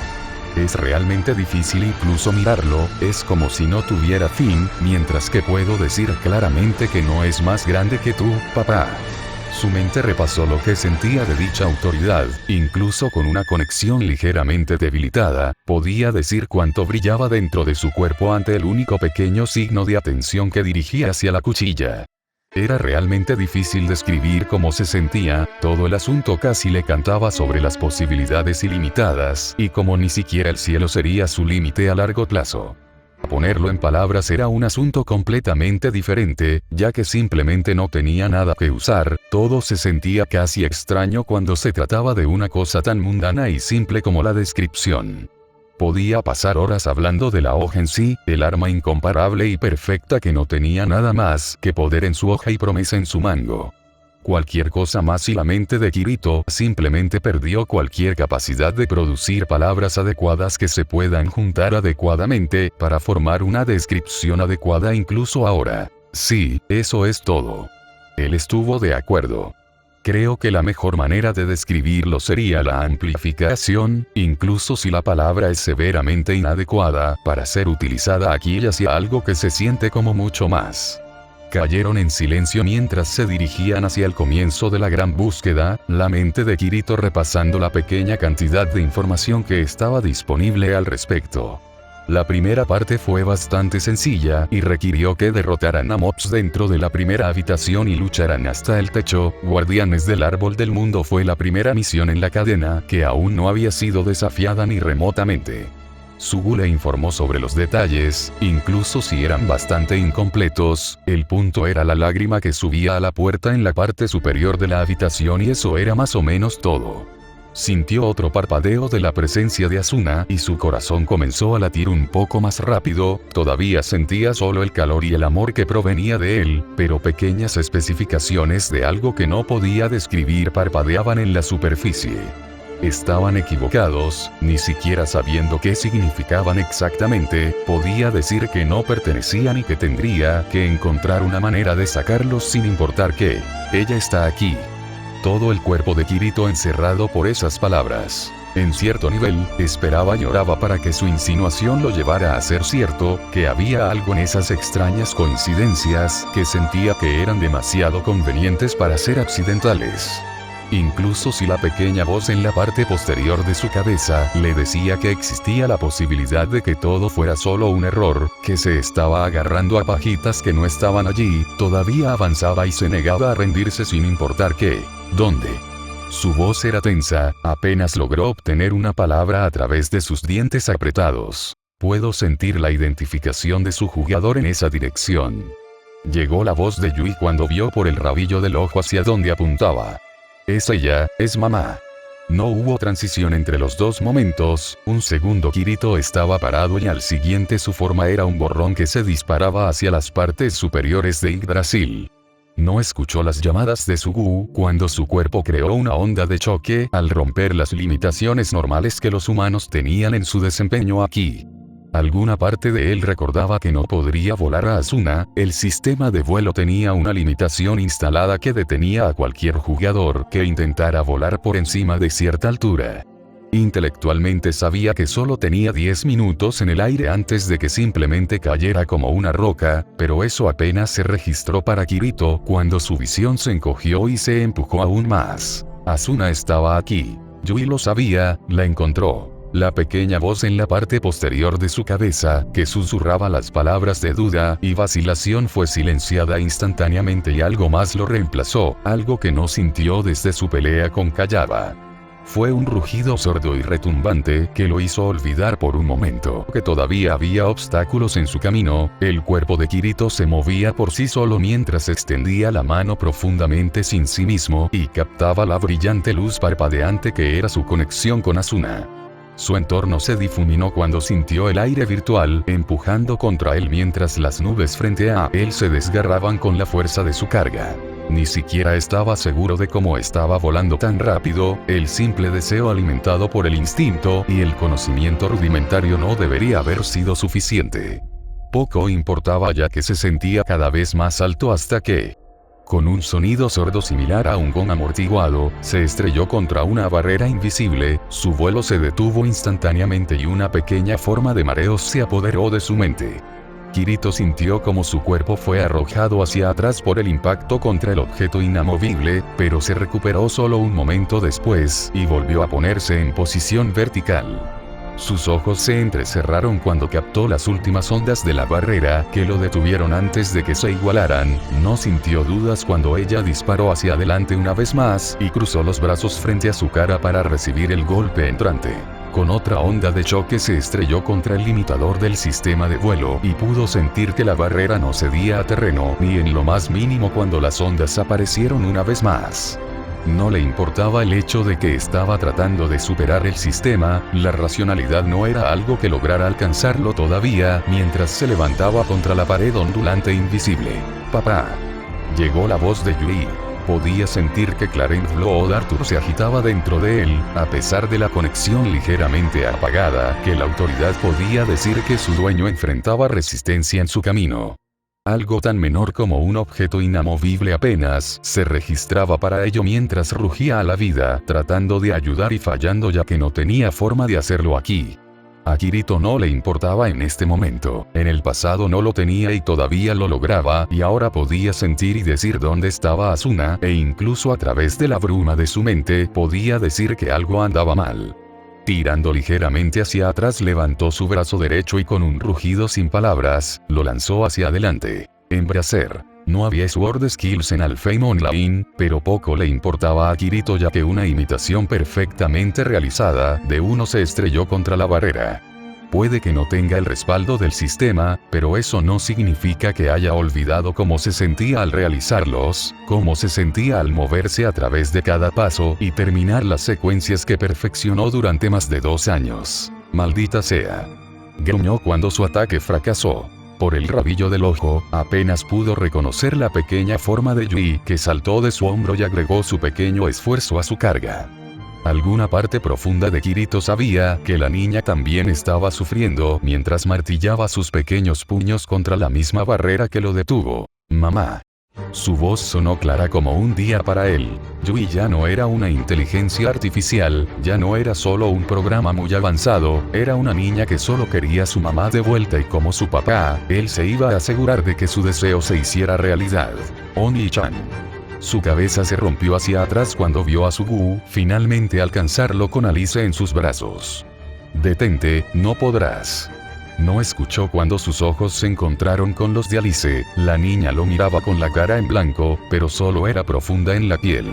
Es realmente difícil incluso mirarlo, es como si no tuviera fin, mientras que puedo decir claramente que no es más grande que tú, papá. Su mente repasó lo que sentía de dicha autoridad, incluso con una conexión ligeramente debilitada, podía decir cuánto brillaba dentro de su cuerpo ante el único pequeño signo de atención que dirigía hacia la cuchilla. Era realmente difícil describir cómo se sentía, todo el asunto casi le cantaba sobre las posibilidades ilimitadas, y como ni siquiera el cielo sería su límite a largo plazo. Ponerlo en palabras era un asunto completamente diferente, ya que simplemente no tenía nada que usar, todo se sentía casi extraño cuando se trataba de una cosa tan mundana y simple como la descripción. Podía pasar horas hablando de la hoja en sí, el arma incomparable y perfecta que no tenía nada más que poder en su hoja y promesa en su mango. Cualquier cosa más y la mente de Kirito simplemente perdió cualquier capacidad de producir palabras adecuadas que se puedan juntar adecuadamente para formar una descripción adecuada incluso ahora. Sí, eso es todo. Él estuvo de acuerdo. Creo que la mejor manera de describirlo sería la amplificación, incluso si la palabra es severamente inadecuada para ser utilizada aquí y hacia algo que se siente como mucho más. Cayeron en silencio mientras se dirigían hacia el comienzo de la gran búsqueda, la mente de Kirito repasando la pequeña cantidad de información que estaba disponible al respecto. La primera parte fue bastante sencilla y requirió que derrotaran a mobs dentro de la primera habitación y lucharan hasta el techo. Guardianes del Árbol del Mundo fue la primera misión en la cadena que aún no había sido desafiada ni remotamente. Sugu le informó sobre los detalles, incluso si eran bastante incompletos, el punto era la lágrima que subía a la puerta en la parte superior de la habitación y eso era más o menos todo. Sintió otro parpadeo de la presencia de Asuna y su corazón comenzó a latir un poco más rápido, todavía sentía solo el calor y el amor que provenía de él, pero pequeñas especificaciones de algo que no podía describir parpadeaban en la superficie. estaban equivocados, ni siquiera sabiendo qué significaban exactamente, podía decir que no pertenecían y que tendría que encontrar una manera de sacarlos sin importar qué. Ella está aquí. Todo el cuerpo de Kirito encerrado por esas palabras. En cierto nivel, esperaba y oraba para que su insinuación lo llevara a ser cierto, que había algo en esas extrañas coincidencias, que sentía que eran demasiado convenientes para ser accidentales. Incluso si la pequeña voz en la parte posterior de su cabeza le decía que existía la posibilidad de que todo fuera solo un error, que se estaba agarrando a pajitas que no estaban allí, todavía avanzaba y se negaba a rendirse sin importar qué, dónde. Su voz era tensa, apenas logró obtener una palabra a través de sus dientes apretados. Puedo sentir la identificación de su jugador en esa dirección. Llegó la voz de Yui cuando vio por el rabillo del ojo hacia donde apuntaba. Es ella, es mamá. No hubo transición entre los dos momentos, un segundo Kirito estaba parado y al siguiente su forma era un borrón que se disparaba hacia las partes superiores de Yggdrasil. No escuchó las llamadas de Sugu cuando su cuerpo creó una onda de choque al romper las limitaciones normales que los humanos tenían en su desempeño aquí. Alguna parte de él recordaba que no podría volar a Asuna, el sistema de vuelo tenía una limitación instalada que detenía a cualquier jugador que intentara volar por encima de cierta altura. Intelectualmente sabía que solo tenía 10 minutos en el aire antes de que simplemente cayera como una roca, pero eso apenas se registró para Kirito cuando su visión se encogió y se empujó aún más. Asuna estaba aquí. Yui lo sabía, la encontró. La pequeña voz en la parte posterior de su cabeza, que susurraba las palabras de duda y vacilación fue silenciada instantáneamente y algo más lo reemplazó, algo que no sintió desde su pelea con Kayaba. Fue un rugido sordo y retumbante que lo hizo olvidar por un momento que todavía había obstáculos en su camino. El cuerpo de Kirito se movía por sí solo mientras extendía la mano profundamente sin sí mismo y captaba la brillante luz parpadeante que era su conexión con Asuna. Su entorno se difuminó cuando sintió el aire virtual empujando contra él mientras las nubes frente a él se desgarraban con la fuerza de su carga. Ni siquiera estaba seguro de cómo estaba volando tan rápido, el simple deseo alimentado por el instinto y el conocimiento rudimentario no debería haber sido suficiente. Poco importaba ya que se sentía cada vez más alto hasta que, con un sonido sordo similar a un gong amortiguado, se estrelló contra una barrera invisible, su vuelo se detuvo instantáneamente y una pequeña forma de mareos se apoderó de su mente. Kirito sintió como su cuerpo fue arrojado hacia atrás por el impacto contra el objeto inamovible, pero se recuperó solo un momento después y volvió a ponerse en posición vertical. Sus ojos se entrecerraron cuando captó las últimas ondas de la barrera que lo detuvieron antes de que se igualaran. No sintió dudas cuando ella disparó hacia adelante una vez más y cruzó los brazos frente a su cara para recibir el golpe entrante. Con otra onda de choque se estrelló contra el limitador del sistema de vuelo y pudo sentir que la barrera no cedía a terreno ni en lo más mínimo cuando las ondas aparecieron una vez más. No le importaba el hecho de que estaba tratando de superar el sistema, la racionalidad no era algo que lograra alcanzarlo todavía, mientras se levantaba contra la pared ondulante invisible. «Papá». Llegó la voz de Yui. Podía sentir que Clarence Blood Arthur se agitaba dentro de él, a pesar de la conexión ligeramente apagada, que la autoridad podía decir que su dueño enfrentaba resistencia en su camino. Algo tan menor como un objeto inamovible apenas se registraba para ello mientras rugía a la vida, tratando de ayudar y fallando ya que no tenía forma de hacerlo aquí. A Kirito no le importaba en este momento, en el pasado no lo tenía y todavía lo lograba, y ahora podía sentir y decir dónde estaba Asuna, e incluso a través de la bruma de su mente podía decir que algo andaba mal. Tirando ligeramente hacia atrás levantó su brazo derecho y con un rugido sin palabras, lo lanzó hacia adelante. Embracer. No había Sword Skills en Alfheim Online, pero poco le importaba a Kirito ya que una imitación perfectamente realizada de uno se estrelló contra la barrera. Puede que no tenga el respaldo del sistema, pero eso no significa que haya olvidado cómo se sentía al realizarlos, cómo se sentía al moverse a través de cada paso y terminar las secuencias que perfeccionó durante más de 2 años. Maldita sea. Gruñó cuando su ataque fracasó. Por el rabillo del ojo, apenas pudo reconocer la pequeña forma de Yui que saltó de su hombro y agregó su pequeño esfuerzo a su carga. Alguna parte profunda de Kirito sabía que la niña también estaba sufriendo mientras martillaba sus pequeños puños contra la misma barrera que lo detuvo. Mamá. Su voz sonó clara como un día para él. Yui ya no era una inteligencia artificial, ya no era solo un programa muy avanzado, era una niña que solo quería a su mamá de vuelta y como su papá, él se iba a asegurar de que su deseo se hiciera realidad. Oni-chan. Su cabeza se rompió hacia atrás cuando vio a Sugu finalmente alcanzarlo con Alice en sus brazos. Detente, no podrás. No escuchó cuando sus ojos se encontraron con los de Alice, la niña lo miraba con la cara en blanco, pero solo era profunda en la piel.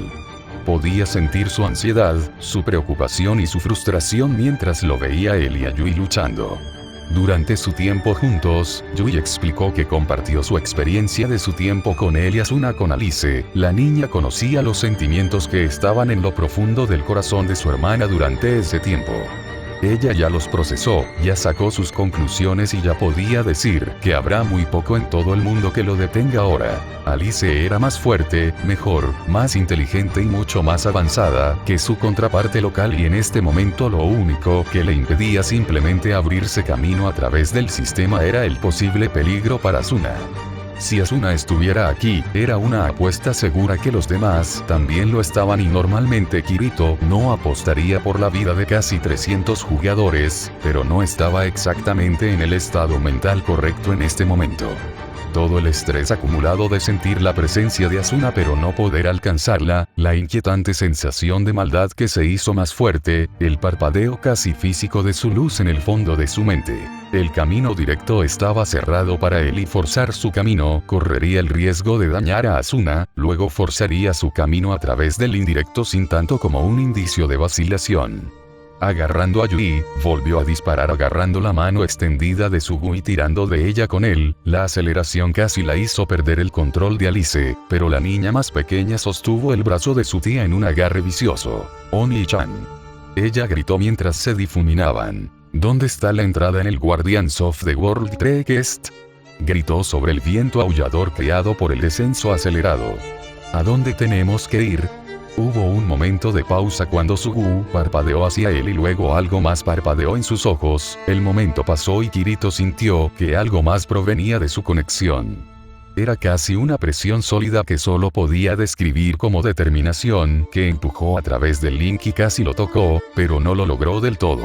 Podía sentir su ansiedad, su preocupación y su frustración mientras lo veía él y a Yui luchando. Durante su tiempo juntos, Yui explicó que compartió su experiencia de su tiempo con él y Asuna con Alice. La niña conocía los sentimientos que estaban en lo profundo del corazón de su hermana durante ese tiempo. Ella ya los procesó, ya sacó sus conclusiones y ya podía decir que habrá muy poco en todo el mundo que lo detenga ahora. Alice era más fuerte, mejor, más inteligente y mucho más avanzada que su contraparte local y en este momento lo único que le impedía simplemente abrirse camino a través del sistema era el posible peligro para Asuna. Si Asuna estuviera aquí, era una apuesta segura que los demás también lo estaban y normalmente Kirito no apostaría por la vida de casi 300 jugadores, pero no estaba exactamente en el estado mental correcto en este momento. Todo el estrés acumulado de sentir la presencia de Asuna pero no poder alcanzarla, la inquietante sensación de maldad que se hizo más fuerte, el parpadeo casi físico de su luz en el fondo de su mente. El camino directo estaba cerrado para él y forzar su camino correría el riesgo de dañar a Asuna, luego forzaría su camino a través del indirecto sin tanto como un indicio de vacilación. Agarrando a Yui, volvió a disparar agarrando la mano extendida de Sugu y tirando de ella con él, la aceleración casi la hizo perder el control de Alice, pero la niña más pequeña sostuvo el brazo de su tía en un agarre vicioso. Oni-chan. Ella gritó mientras se difuminaban. ¿Dónde está la entrada en el Guardians of the World Quest? Gritó sobre el viento aullador creado por el descenso acelerado. ¿A dónde tenemos que ir? Hubo un momento de pausa cuando Sugu parpadeó hacia él y luego algo más parpadeó en sus ojos, el momento pasó y Kirito sintió que algo más provenía de su conexión. Era casi una presión sólida que solo podía describir como determinación que empujó a través del link y casi lo tocó, pero no lo logró del todo.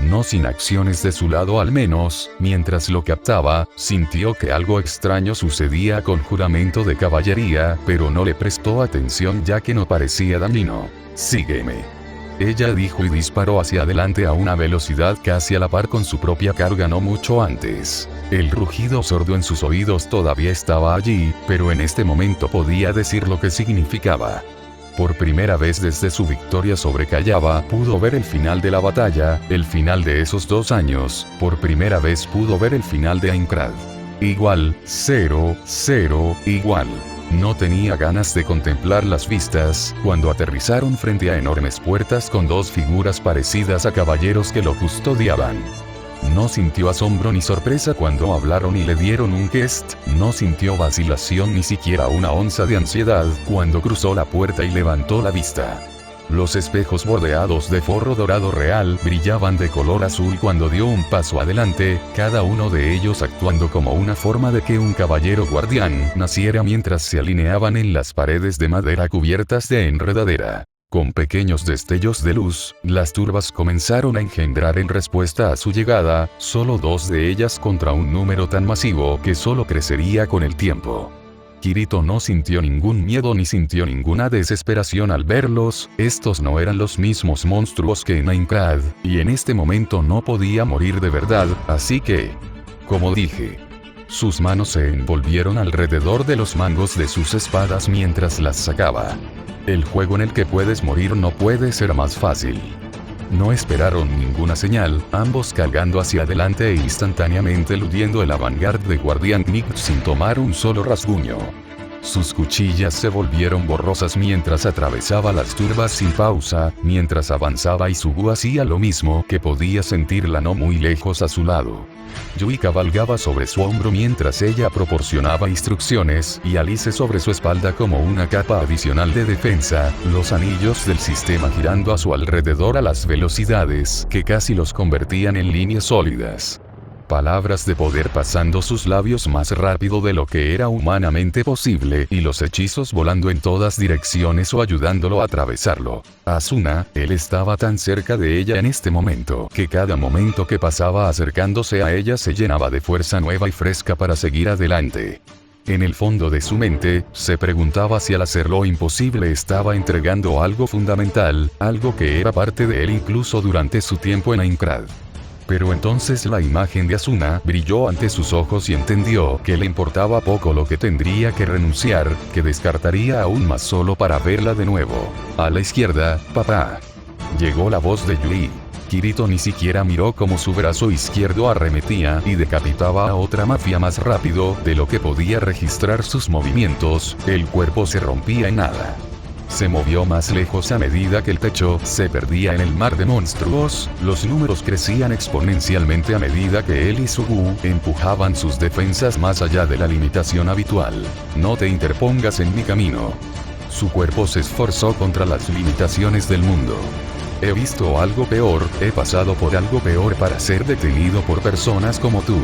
No sin acciones de su lado al menos, mientras lo captaba, sintió que algo extraño sucedía con juramento de caballería, pero no le prestó atención ya que no parecía dañino. Sígueme. Ella dijo y disparó hacia adelante a una velocidad casi a la par con su propia carga no mucho antes. El rugido sordo en sus oídos todavía estaba allí, pero en este momento podía decir lo que significaba. Por primera vez desde su victoria sobre Kayaba, pudo ver el final de la batalla, el final de esos 2 años, por primera vez pudo ver el final de Aincrad. Igual, 0, 0, igual. No tenía ganas de contemplar las vistas, cuando aterrizaron frente a enormes puertas con 2 figuras parecidas a caballeros que lo custodiaban. No sintió asombro ni sorpresa cuando hablaron y le dieron un gest, no sintió vacilación ni siquiera una onza de ansiedad cuando cruzó la puerta y levantó la vista. Los espejos bordeados de forro dorado real brillaban de color azul cuando dio un paso adelante, cada uno de ellos actuando como una forma de que un caballero guardián naciera mientras se alineaban en las paredes de madera cubiertas de enredadera. Con pequeños destellos de luz, las turbas comenzaron a engendrar en respuesta a su llegada, solo 2 de ellas contra un número tan masivo que solo crecería con el tiempo. Kirito no sintió ningún miedo ni sintió ninguna desesperación al verlos, estos no eran los mismos monstruos que en Aincrad, y en este momento no podía morir de verdad, así que... Como dije. Sus manos se envolvieron alrededor de los mangos de sus espadas mientras las sacaba. El juego en el que puedes morir no puede ser más fácil. No esperaron ninguna señal, ambos cargando hacia adelante e instantáneamente eludiendo el avant-garde de Guardian Mix sin tomar un solo rasguño. Sus cuchillas se volvieron borrosas mientras atravesaba las turbas sin pausa, mientras avanzaba y Sugu hacía lo mismo, que podía sentirla no muy lejos a su lado. Yui cabalgaba sobre su hombro mientras ella proporcionaba instrucciones, y Alice sobre su espalda como una capa adicional de defensa, los anillos del sistema girando a su alrededor a las velocidades que casi los convertían en líneas sólidas. Palabras de poder pasando sus labios más rápido de lo que era humanamente posible y los hechizos volando en todas direcciones o ayudándolo a atravesarlo. Asuna, él estaba tan cerca de ella en este momento que cada momento que pasaba acercándose a ella se llenaba de fuerza nueva y fresca para seguir adelante. En el fondo de su mente, se preguntaba si al hacer lo imposible estaba entregando algo fundamental, algo que era parte de él incluso durante su tiempo en Aincrad. Pero entonces la imagen de Asuna brilló ante sus ojos y entendió que le importaba poco lo que tendría que renunciar, que descartaría aún más solo para verla de nuevo. A la izquierda, papá. Llegó la voz de Yui. Kirito ni siquiera miró cómo su brazo izquierdo arremetía y decapitaba a otra mafia más rápido de lo que podía registrar sus movimientos, el cuerpo se rompía en nada. Se movió más lejos a medida que el techo se perdía en el mar de monstruos, los números crecían exponencialmente a medida que él y Sugu empujaban sus defensas más allá de la limitación habitual. No te interpongas en mi camino. Su cuerpo se esforzó contra las limitaciones del mundo. He visto algo peor, he pasado por algo peor para ser detenido por personas como tú.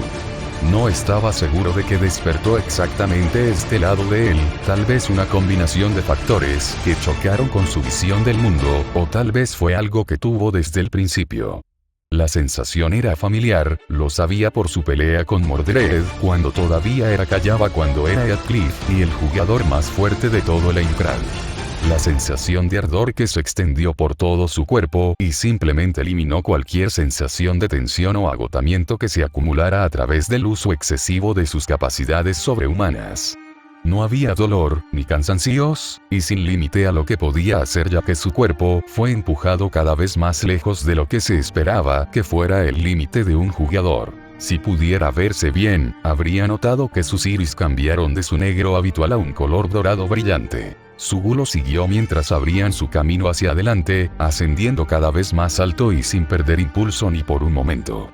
No estaba seguro de que despertó exactamente este lado de él, tal vez una combinación de factores que chocaron con su visión del mundo, o tal vez fue algo que tuvo desde el principio. La sensación era familiar, lo sabía por su pelea con Mordred, cuando todavía era Callaba cuando era Heathcliff, y el jugador más fuerte de todo el Aincrad. La sensación de ardor que se extendió por todo su cuerpo y simplemente eliminó cualquier sensación de tensión o agotamiento que se acumulara a través del uso excesivo de sus capacidades sobrehumanas. No había dolor, ni cansancios, y sin límite a lo que podía hacer ya que su cuerpo fue empujado cada vez más lejos de lo que se esperaba que fuera el límite de un jugador. Si pudiera verse bien, habría notado que sus iris cambiaron de su negro habitual a un color dorado brillante. Sugu lo siguió mientras abrían su camino hacia adelante, ascendiendo cada vez más alto y sin perder impulso ni por un momento.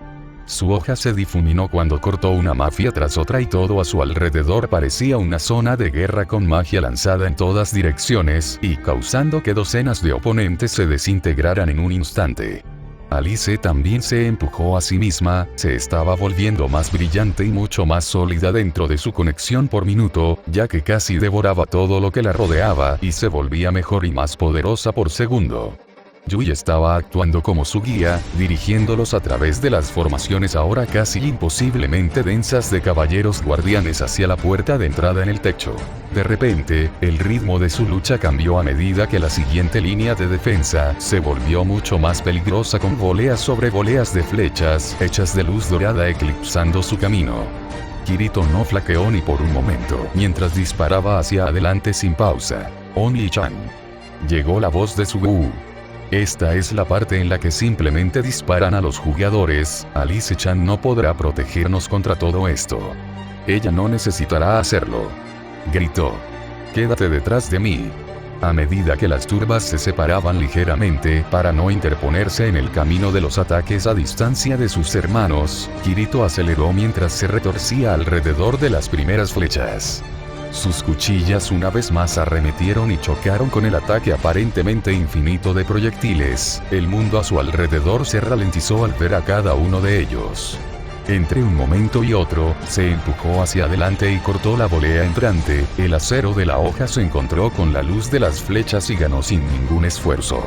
Su hoja se difuminó cuando cortó una mafia tras otra y todo a su alrededor parecía una zona de guerra con magia lanzada en todas direcciones y causando que docenas de oponentes se desintegraran en un instante. Alice también se empujó a sí misma, se estaba volviendo más brillante y mucho más sólida dentro de su conexión por minuto, ya que casi devoraba todo lo que la rodeaba y se volvía mejor y más poderosa por segundo. Yui estaba actuando como su guía, dirigiéndolos a través de las formaciones ahora casi imposiblemente densas de caballeros guardianes hacia la puerta de entrada en el techo. De repente, el ritmo de su lucha cambió a medida que la siguiente línea de defensa se volvió mucho más peligrosa con voleas sobre voleas de flechas hechas de luz dorada eclipsando su camino. Kirito no flaqueó ni por un momento mientras disparaba hacia adelante sin pausa. Only-chan. Llegó la voz de Sugu. Esta es la parte en la que simplemente disparan a los jugadores, Alice-chan no podrá protegernos contra todo esto. Ella no necesitará hacerlo. Gritó. Quédate detrás de mí. A medida que las turbas se separaban ligeramente para no interponerse en el camino de los ataques a distancia de sus hermanos, Kirito aceleró mientras se retorcía alrededor de las primeras flechas. Sus cuchillas una vez más arremetieron y chocaron con el ataque aparentemente infinito de proyectiles. El mundo a su alrededor se ralentizó al ver a cada uno de ellos. Entre un momento y otro, se empujó hacia adelante y cortó la volea entrante. El acero de la hoja se encontró con la luz de las flechas y ganó sin ningún esfuerzo.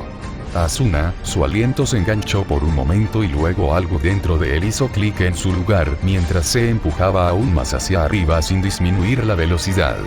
Asuna, su aliento se enganchó por un momento y luego algo dentro de él hizo clic en su lugar mientras se empujaba aún más hacia arriba sin disminuir la velocidad.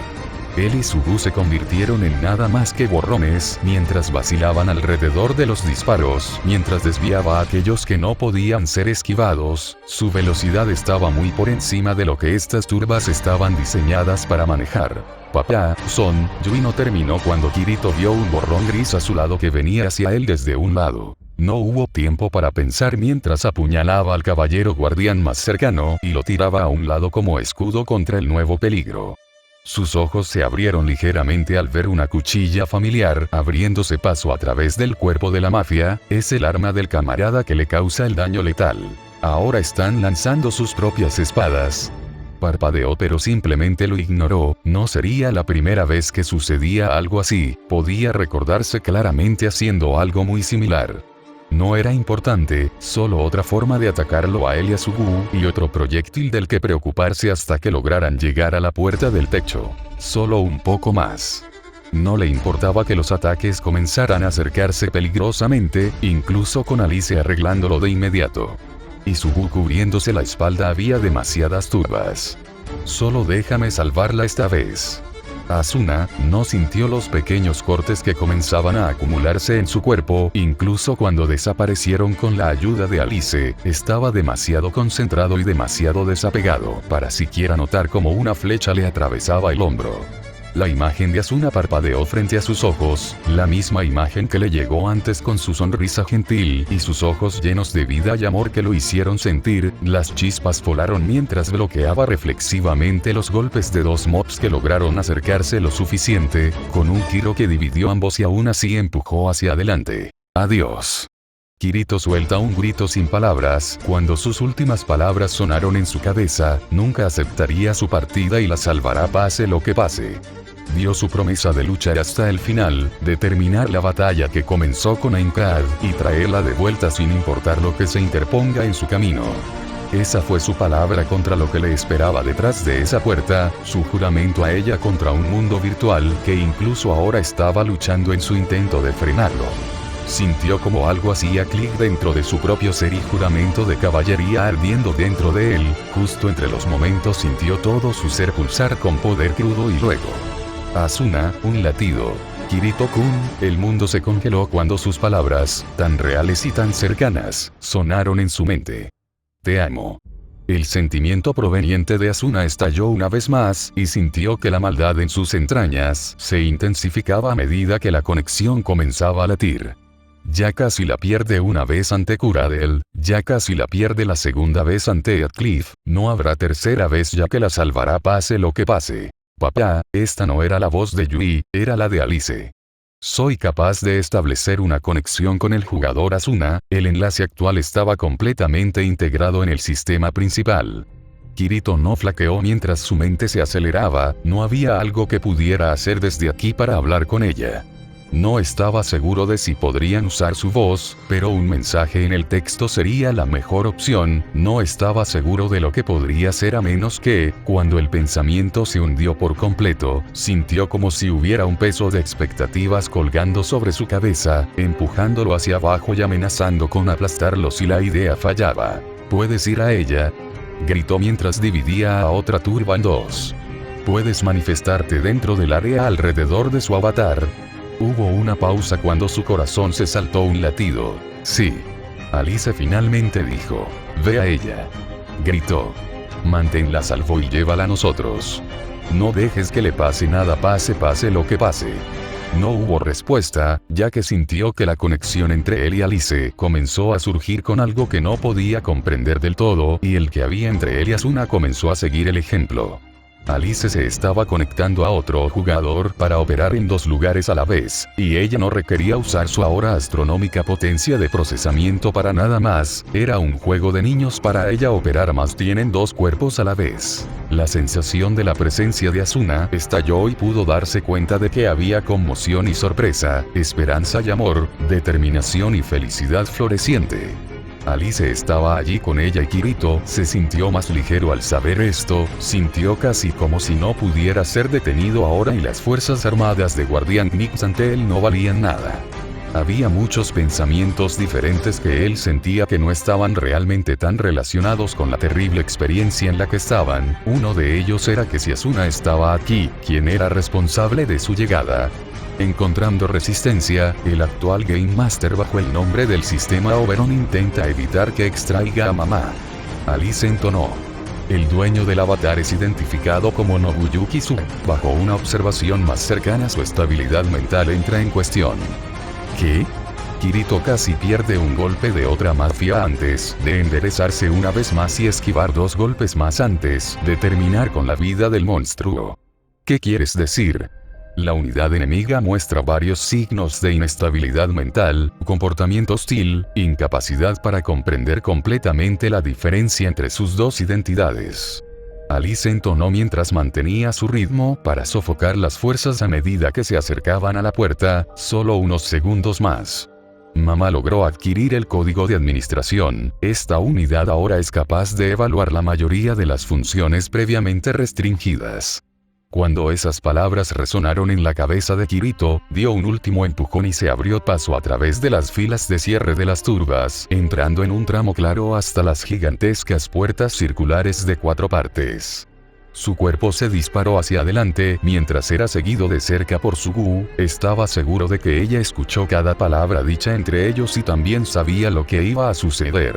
Él y Sugu se convirtieron en nada más que borrones mientras vacilaban alrededor de los disparos, mientras desviaba a aquellos que no podían ser esquivados. Su velocidad estaba muy por encima de lo que estas turbas estaban diseñadas para manejar. Papá, Son, Yui no terminó cuando Kirito vio un borrón gris a su lado que venía hacia él desde un lado. No hubo tiempo para pensar mientras apuñalaba al caballero guardián más cercano y lo tiraba a un lado como escudo contra el nuevo peligro. Sus ojos se abrieron ligeramente al ver una cuchilla familiar abriéndose paso a través del cuerpo de la mafia. Es el arma del camarada que le causa el daño letal. Ahora están lanzando sus propias espadas. Parpadeó pero simplemente lo ignoró. No sería la primera vez que sucedía algo así. Podía recordarse claramente haciendo algo muy similar. No era importante, solo otra forma de atacarlo a él y a su Gu, y otro proyectil del que preocuparse hasta que lograran llegar a la puerta del techo. Solo un poco más. No le importaba que los ataques comenzaran a acercarse peligrosamente, incluso con Alice arreglándolo de inmediato. Y su Gu cubriéndose la espalda. Había demasiadas turbas. Solo déjame salvarla esta vez. Asuna no sintió los pequeños cortes que comenzaban a acumularse en su cuerpo, incluso cuando desaparecieron con la ayuda de Alice. Estaba demasiado concentrado y demasiado desapegado para siquiera notar cómo una flecha le atravesaba el hombro. La imagen de Asuna parpadeó frente a sus ojos, la misma imagen que le llegó antes con su sonrisa gentil y sus ojos llenos de vida y amor que lo hicieron sentir. Las chispas volaron mientras bloqueaba reflexivamente los golpes de dos mobs que lograron acercarse lo suficiente, con un giro que dividió ambos y aún así empujó hacia adelante. Adiós. Kirito suelta un grito sin palabras. Cuando sus últimas palabras sonaron en su cabeza, nunca aceptaría su partida y la salvará pase lo que pase. Dio su promesa de luchar hasta el final, de terminar la batalla que comenzó con Aincrad, y traerla de vuelta sin importar lo que se interponga en su camino. Esa fue su palabra contra lo que le esperaba detrás de esa puerta, su juramento a ella contra un mundo virtual que incluso ahora estaba luchando en su intento de frenarlo. Sintió como algo hacía clic dentro de su propio ser y juramento de caballería ardiendo dentro de él. Justo entre los momentos sintió todo su ser pulsar con poder crudo y luego Asuna, un latido. Kirito-kun, el mundo se congeló cuando sus palabras, tan reales y tan cercanas, sonaron en su mente. Te amo. El sentimiento proveniente de Asuna estalló una vez más, y sintió que la maldad en sus entrañas se intensificaba a medida que la conexión comenzaba a latir. Ya casi la pierde una vez ante Kuradel, ya casi la pierde la segunda vez ante Heathcliff, no habrá tercera vez ya que la salvará pase lo que pase. Papá, esta no era la voz de Yui, era la de Alice. Soy capaz de establecer una conexión con el jugador Asuna. El enlace actual estaba completamente integrado en el sistema principal. Kirito no flaqueó mientras su mente se aceleraba. No había algo que pudiera hacer desde aquí para hablar con ella. No estaba seguro de si podrían usar su voz, pero un mensaje en el texto sería la mejor opción. No estaba seguro de lo que podría ser a menos que, cuando el pensamiento se hundió por completo, sintió como si hubiera un peso de expectativas colgando sobre su cabeza, empujándolo hacia abajo y amenazando con aplastarlo si la idea fallaba. ¿Puedes ir a ella?, gritó mientras dividía a otra turba en dos. ¿Puedes manifestarte dentro del área alrededor de su avatar? Hubo una pausa cuando su corazón se saltó un latido. Sí. Alice finalmente dijo. Ve a ella. Gritó. Manténla a salvo y llévala a nosotros. No dejes que le pase nada, pase lo que pase. No hubo respuesta, ya que sintió que la conexión entre él y Alice comenzó a surgir con algo que no podía comprender del todo, y el que había entre él y Asuna comenzó a seguir el ejemplo. Alice se estaba conectando a otro jugador para operar en dos lugares a la vez, y ella no requería usar su ahora astronómica potencia de procesamiento para nada más. Era un juego de niños para ella operar más bien en dos cuerpos a la vez. La sensación de la presencia de Asuna estalló y pudo darse cuenta de que había conmoción y sorpresa, esperanza y amor, determinación y felicidad floreciente. Alice estaba allí con ella y Kirito se sintió más ligero al saber esto, sintió casi como si no pudiera ser detenido ahora y las fuerzas armadas de Guardian Knicks ante él no valían nada. Había muchos pensamientos diferentes que él sentía que no estaban realmente tan relacionados con la terrible experiencia en la que estaban. Uno de ellos era que si Asuna estaba aquí, ¿quién era responsable de su llegada? Encontrando resistencia, el actual Game Master bajo el nombre del sistema Oberon intenta evitar que extraiga a mamá. Alice entonó. El dueño del avatar es identificado como Nobuyuki Sub. Bajo una observación más cercana su estabilidad mental entra en cuestión. ¿Qué? Kirito casi pierde un golpe de otra mafia antes de enderezarse una vez más y esquivar dos golpes más antes de terminar con la vida del monstruo. ¿Qué quieres decir? La unidad enemiga muestra varios signos de inestabilidad mental, comportamiento hostil, incapacidad para comprender completamente la diferencia entre sus dos identidades. Alice entonó mientras mantenía su ritmo para sofocar las fuerzas a medida que se acercaban a la puerta, solo unos segundos más. Mamá logró adquirir el código de administración. Esta unidad ahora es capaz de evaluar la mayoría de las funciones previamente restringidas. Cuando esas palabras resonaron en la cabeza de Kirito, dio un último empujón y se abrió paso a través de las filas de cierre de las turbas, entrando en un tramo claro hasta las gigantescas puertas circulares de 4 partes. Su cuerpo se disparó hacia adelante mientras era seguido de cerca por Sugu. Estaba seguro de que ella escuchó cada palabra dicha entre ellos y también sabía lo que iba a suceder.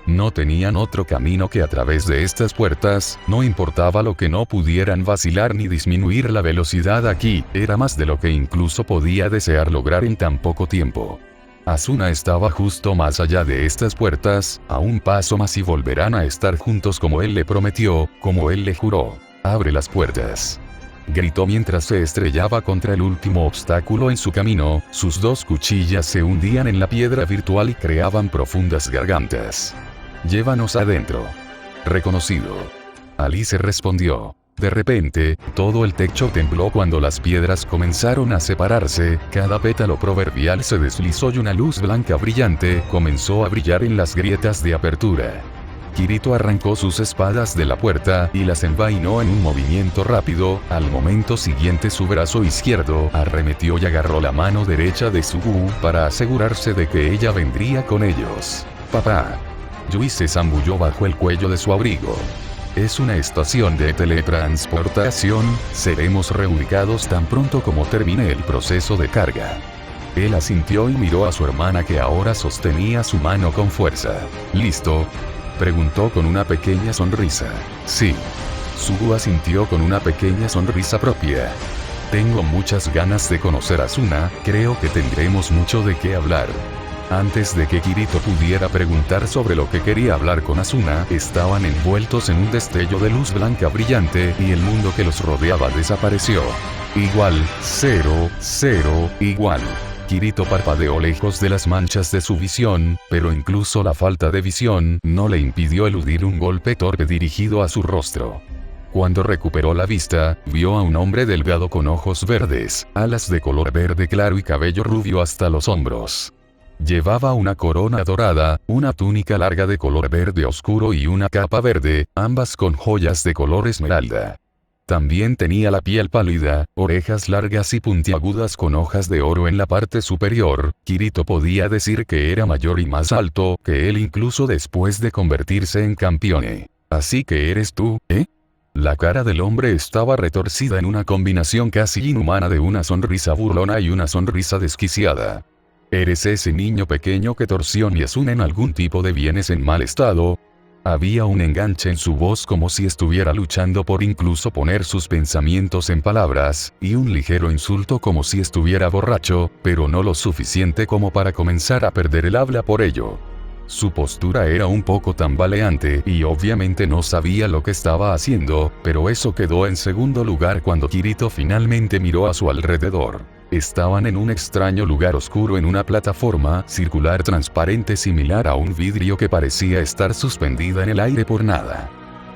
No tenían otro camino que a través de estas puertas, no importaba lo que no pudieran vacilar ni disminuir la velocidad aquí, era más de lo que incluso podía desear lograr en tan poco tiempo. Asuna estaba justo más allá de estas puertas, a un paso más y volverán a estar juntos como él le prometió, como él le juró. Abre las puertas. Gritó mientras se estrellaba contra el último obstáculo en su camino, sus 2 cuchillas se hundían en la piedra virtual y creaban profundas gargantas. Llévanos adentro. Reconocido. Alice respondió. De repente, todo el techo tembló cuando las piedras comenzaron a separarse, cada pétalo proverbial se deslizó y una luz blanca brillante comenzó a brillar en las grietas de apertura. Kirito arrancó sus espadas de la puerta y las envainó en un movimiento rápido. Al momento siguiente su brazo izquierdo arremetió y agarró la mano derecha de Sugu para asegurarse de que ella vendría con ellos. Papá. Yui se zambulló bajo el cuello de su abrigo. Es una estación de teletransportación, seremos reubicados tan pronto como termine el proceso de carga. Él asintió y miró a su hermana que ahora sostenía su mano con fuerza. ¿Listo? Preguntó con una pequeña sonrisa. Sí. Sugu asintió con una pequeña sonrisa propia. Tengo muchas ganas de conocer a Asuna, creo que tendremos mucho de qué hablar. Antes de que Kirito pudiera preguntar sobre lo que quería hablar con Asuna, estaban envueltos en un destello de luz blanca brillante y el mundo que los rodeaba desapareció. Igual, 0, 0, igual. Kirito parpadeó lejos de las manchas de su visión, pero incluso la falta de visión no le impidió eludir un golpe torpe dirigido a su rostro. Cuando recuperó la vista, vio a un hombre delgado con ojos verdes, alas de color verde claro y cabello rubio hasta los hombros. Llevaba una corona dorada, una túnica larga de color verde oscuro y una capa verde, ambas con joyas de color esmeralda. También tenía la piel pálida, orejas largas y puntiagudas con hojas de oro en la parte superior. Kirito podía decir que era mayor y más alto que él incluso después de convertirse en campeone. ¿Así que eres tú, eh? La cara del hombre estaba retorcida en una combinación casi inhumana de una sonrisa burlona y una sonrisa desquiciada. ¿Eres ese niño pequeño que torció y Asuna en algún tipo de bienes en mal estado? Había un enganche en su voz como si estuviera luchando por incluso poner sus pensamientos en palabras, y un ligero insulto como si estuviera borracho, pero no lo suficiente como para comenzar a perder el habla por ello. Su postura era un poco tambaleante y obviamente no sabía lo que estaba haciendo, pero eso quedó en segundo lugar cuando Kirito finalmente miró a su alrededor. Estaban en un extraño lugar oscuro en una plataforma circular transparente similar a un vidrio que parecía estar suspendida en el aire por nada.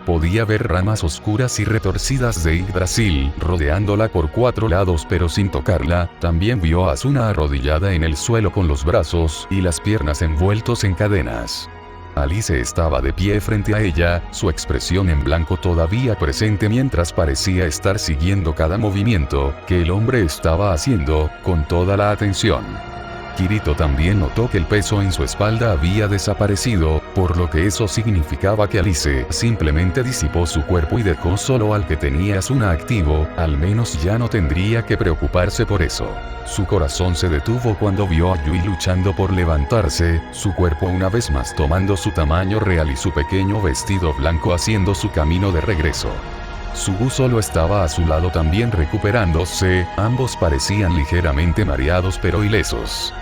Podía ver ramas oscuras y retorcidas de Yggdrasil rodeándola por 4 lados pero sin tocarla. También vio a Asuna arrodillada en el suelo con los brazos y las piernas envueltos en cadenas. Alice estaba de pie frente a ella, su expresión en blanco todavía presente mientras parecía estar siguiendo cada movimiento que el hombre estaba haciendo, con toda la atención. Kirito también notó que el peso en su espalda había desaparecido, por lo que eso significaba que Alice simplemente disipó su cuerpo y dejó solo al que tenía Asuna activo, al menos ya no tendría que preocuparse por eso. Su corazón se detuvo cuando vio a Yui luchando por levantarse, su cuerpo una vez más tomando su tamaño real y su pequeño vestido blanco haciendo su camino de regreso. Sugu solo estaba a su lado también recuperándose, ambos parecían ligeramente mareados pero ilesos.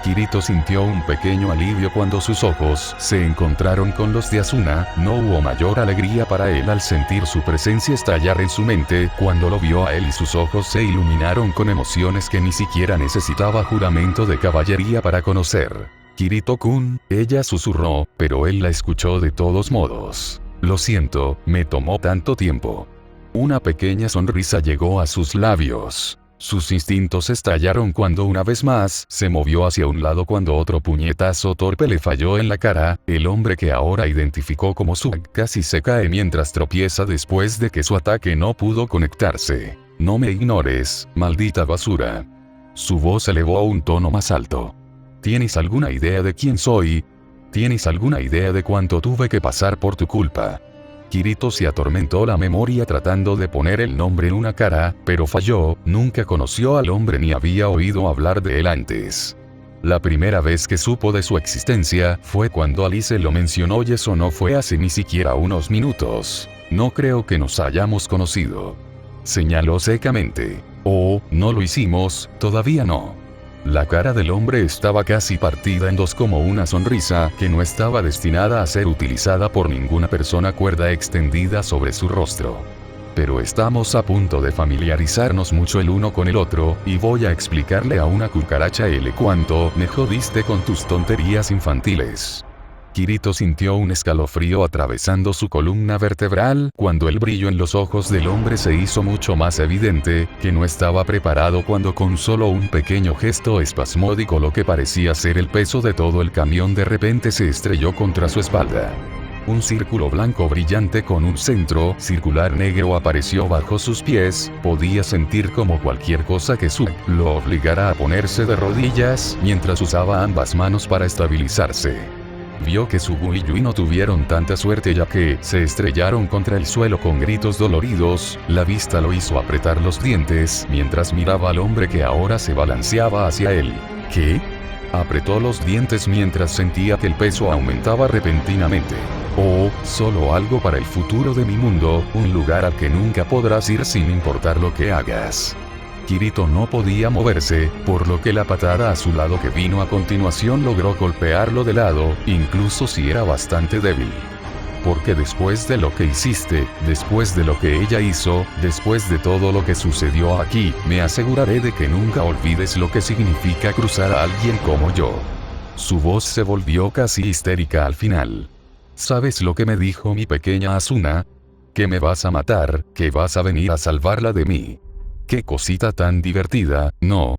Kirito sintió un pequeño alivio cuando sus ojos se encontraron con los de Asuna. No hubo mayor alegría para él al sentir su presencia estallar en su mente cuando lo vio a él y sus ojos se iluminaron con emociones que ni siquiera necesitaba juramento de caballería para conocer. Kirito-kun, ella susurró, pero él la escuchó de todos modos. Lo siento, me tomó tanto tiempo. Una pequeña sonrisa llegó a sus labios. Sus instintos estallaron cuando una vez más se movió hacia un lado cuando otro puñetazo torpe le falló en la cara. El hombre que ahora identificó como Sug casi se cae mientras tropieza después de que su ataque no pudo conectarse. No me ignores, maldita basura. Su voz elevó a un tono más alto. ¿Tienes alguna idea de quién soy? ¿Tienes alguna idea de cuánto tuve que pasar por tu culpa? Kirito se atormentó la memoria tratando de poner el nombre en una cara, pero falló. Nunca conoció al hombre ni había oído hablar de él antes. La primera vez que supo de su existencia fue cuando Alice lo mencionó y eso no fue hace ni siquiera unos minutos. No creo que nos hayamos conocido. Señaló secamente. Oh, no lo hicimos, todavía no. La cara del hombre estaba casi partida en dos como una sonrisa que no estaba destinada a ser utilizada por ninguna persona cuerda extendida sobre su rostro. Pero estamos a punto de familiarizarnos mucho el uno con el otro, y voy a explicarle a una cucaracha L cuánto me jodiste con tus tonterías infantiles. Kirito sintió un escalofrío atravesando su columna vertebral cuando el brillo en los ojos del hombre se hizo mucho más evidente, que no estaba preparado cuando con solo un pequeño gesto espasmódico lo que parecía ser el peso de todo el camión de repente se estrelló contra su espalda. Un círculo blanco brillante con un centro circular negro apareció bajo sus pies. Podía sentir como cualquier cosa que lo obligara a ponerse de rodillas mientras usaba ambas manos para estabilizarse. Vio que Sugu y Yui no tuvieron tanta suerte ya que se estrellaron contra el suelo con gritos doloridos. La vista lo hizo apretar los dientes mientras miraba al hombre que ahora se balanceaba hacia él. ¿Qué? Apretó los dientes mientras sentía que el peso aumentaba repentinamente. Oh, solo algo para el futuro de mi mundo, un lugar al que nunca podrás ir sin importar lo que hagas. Kirito no podía moverse, por lo que la patada a su lado que vino a continuación logró golpearlo de lado, incluso si era bastante débil. Porque después de lo que hiciste, después de lo que ella hizo, después de todo lo que sucedió aquí, me aseguraré de que nunca olvides lo que significa cruzar a alguien como yo. Su voz se volvió casi histérica al final. ¿Sabes lo que me dijo mi pequeña Asuna? Que me vas a matar, que vas a venir a salvarla de mí. ¡Qué cosita tan divertida, no!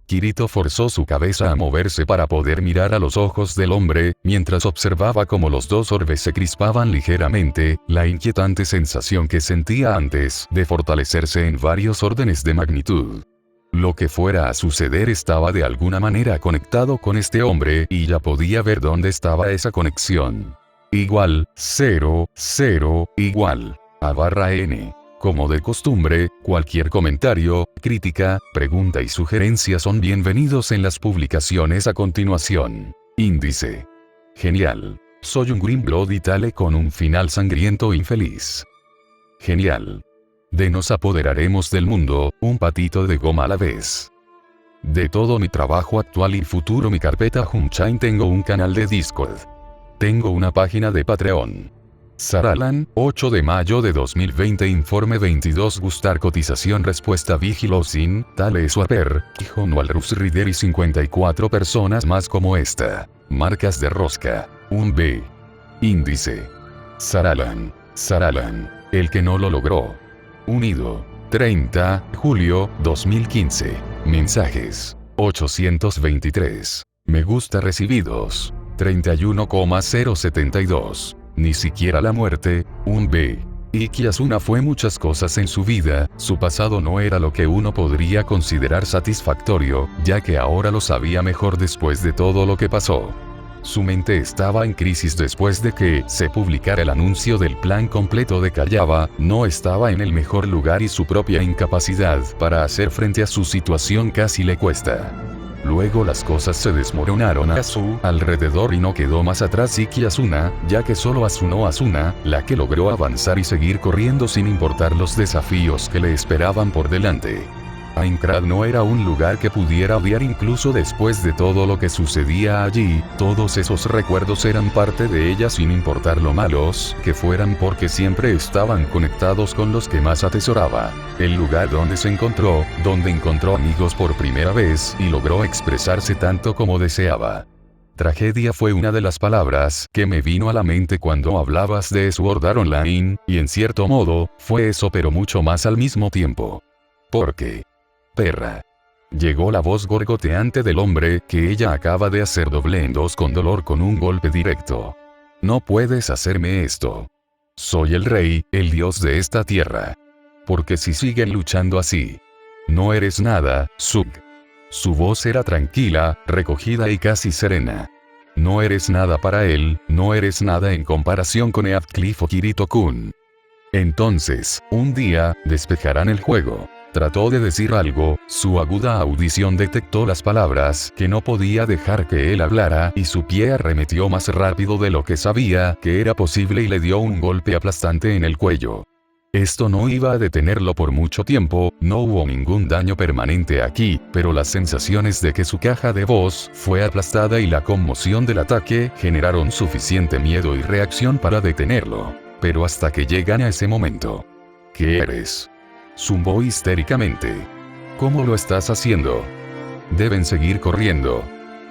Kirito forzó su cabeza a moverse para poder mirar a los ojos del hombre, mientras observaba cómo los dos orbes se crispaban ligeramente, la inquietante sensación que sentía antes de fortalecerse en varios órdenes de magnitud. Lo que fuera a suceder estaba de alguna manera conectado con este hombre y ya podía ver dónde estaba esa conexión. Igual, 0, 0, igual, A/N. Como de costumbre, cualquier comentario, crítica, pregunta y sugerencia son bienvenidos en las publicaciones a continuación. Índice. Genial. Soy un Green Bloody Tale con un final sangriento infeliz. Genial. De nos apoderaremos del mundo, un patito de goma a la vez. De todo mi trabajo actual y futuro mi carpeta Humchain tengo un canal de Discord. Tengo una página de Patreon. Saralan, 8 de mayo de 2020 Informe 22 Gustar Cotización Respuesta Vigilosin, Tale Swapper, Quijon Walrus Reader y 54 personas más como esta. Marcas de rosca. 1B. Índice. Saralan. Saralan. El que no lo logró. Unido. 30, julio, 2015. Mensajes. 823. Me gusta recibidos. 31,072. Ni siquiera la muerte, 1B. Iki Asuna fue muchas cosas en su vida, su pasado no era lo que uno podría considerar satisfactorio, ya que ahora lo sabía mejor después de todo lo que pasó. Su mente estaba en crisis después de que se publicara el anuncio del plan completo de Callaba, no estaba en el mejor lugar y su propia incapacidad para hacer frente a su situación casi le cuesta. Luego las cosas se desmoronaron a su alrededor y no quedó más atrás Iki Asuna, ya que solo Asuna, la que logró avanzar y seguir corriendo sin importar los desafíos que le esperaban por delante. Aincrad no era un lugar que pudiera odiar incluso después de todo lo que sucedía allí, todos esos recuerdos eran parte de ella sin importar lo malos que fueran porque siempre estaban conectados con los que más atesoraba. El lugar donde se encontró, donde encontró amigos por primera vez y logró expresarse tanto como deseaba. Tragedia fue una de las palabras que me vino a la mente cuando hablabas de Sword Art Online, y en cierto modo, fue eso pero mucho más al mismo tiempo. Porque... perra. Llegó la voz gorgoteante del hombre que ella acaba de hacer doble en dos con dolor con un golpe directo. No puedes hacerme esto. Soy el rey, el dios de esta tierra. Porque si siguen luchando así, no eres nada, Sug. Su voz era tranquila, recogida y casi serena. No eres nada para él, no eres nada en comparación con Heathcliff o Kirito-kun. Entonces, un día, despejarán el juego. Trató de decir algo, su aguda audición detectó las palabras que no podía dejar que él hablara y su pie arremetió más rápido de lo que sabía que era posible y le dio un golpe aplastante en el cuello. Esto no iba a detenerlo por mucho tiempo, no hubo ningún daño permanente aquí, pero las sensaciones de que su caja de voz fue aplastada y la conmoción del ataque generaron suficiente miedo y reacción para detenerlo. Pero hasta que llegan a ese momento. ¿Qué eres? Zumbó histéricamente. ¿Cómo lo estás haciendo? Deben seguir corriendo.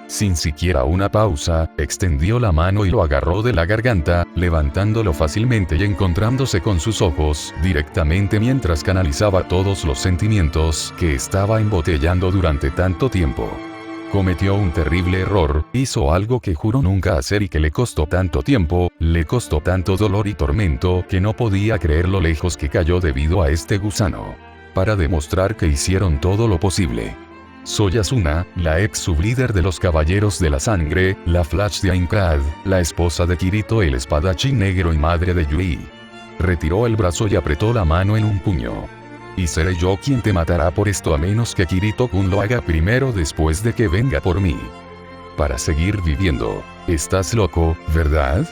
Sin siquiera una pausa, extendió la mano y lo agarró de la garganta, levantándolo fácilmente y encontrándose con sus ojos directamente mientras canalizaba todos los sentimientos que estaba embotellando durante tanto tiempo. Cometió un terrible error, hizo algo que juró nunca hacer y que le costó tanto tiempo, le costó tanto dolor y tormento que no podía creer lo lejos que cayó debido a este gusano. Para demostrar que hicieron todo lo posible. Soy Asuna, la ex sublíder de los Caballeros de la Sangre, la Flash de Aincrad, la esposa de Kirito el espadachín negro y madre de Yui. Retiró el brazo y apretó la mano en un puño. Y seré yo quien te matará por esto a menos que Kirito-kun lo haga primero después de que venga por mí. Para seguir viviendo. Estás loco, ¿verdad?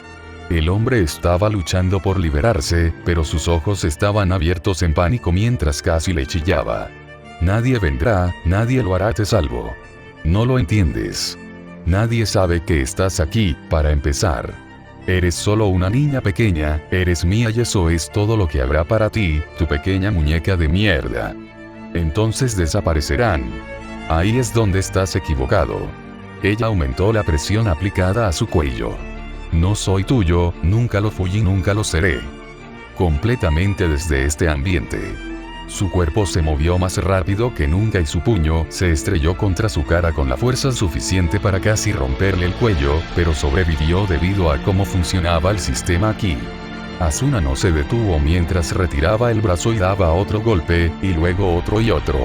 El hombre estaba luchando por liberarse, pero sus ojos estaban abiertos en pánico mientras casi le chillaba. Nadie vendrá, nadie lo hará, te salvo. No lo entiendes. Nadie sabe que estás aquí, para empezar. Eres solo una niña pequeña, eres mía y eso es todo lo que habrá para ti, tu pequeña muñeca de mierda. Entonces desaparecerán. Ahí es donde estás equivocado. Ella aumentó la presión aplicada a su cuello. No soy tuyo, nunca lo fui y nunca lo seré. Completamente desde este ambiente. Su cuerpo se movió más rápido que nunca y su puño se estrelló contra su cara con la fuerza suficiente para casi romperle el cuello, pero sobrevivió debido a cómo funcionaba el sistema aquí. Asuna no se detuvo mientras retiraba el brazo y daba otro golpe, y luego otro y otro.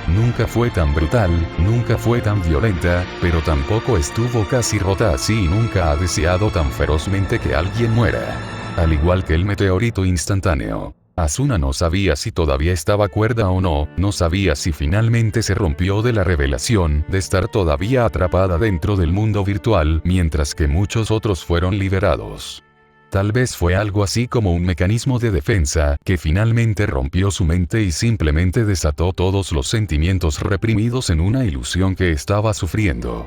Nunca fue tan brutal, nunca fue tan violenta, pero tampoco estuvo casi rota así y nunca ha deseado tan ferozmente que alguien muera. Al igual que el meteorito instantáneo. Asuna no sabía si todavía estaba cuerda o no, no sabía si finalmente se rompió de la revelación de estar todavía atrapada dentro del mundo virtual, mientras que muchos otros fueron liberados. Tal vez fue algo así como un mecanismo de defensa, que finalmente rompió su mente y simplemente desató todos los sentimientos reprimidos en una ilusión que estaba sufriendo.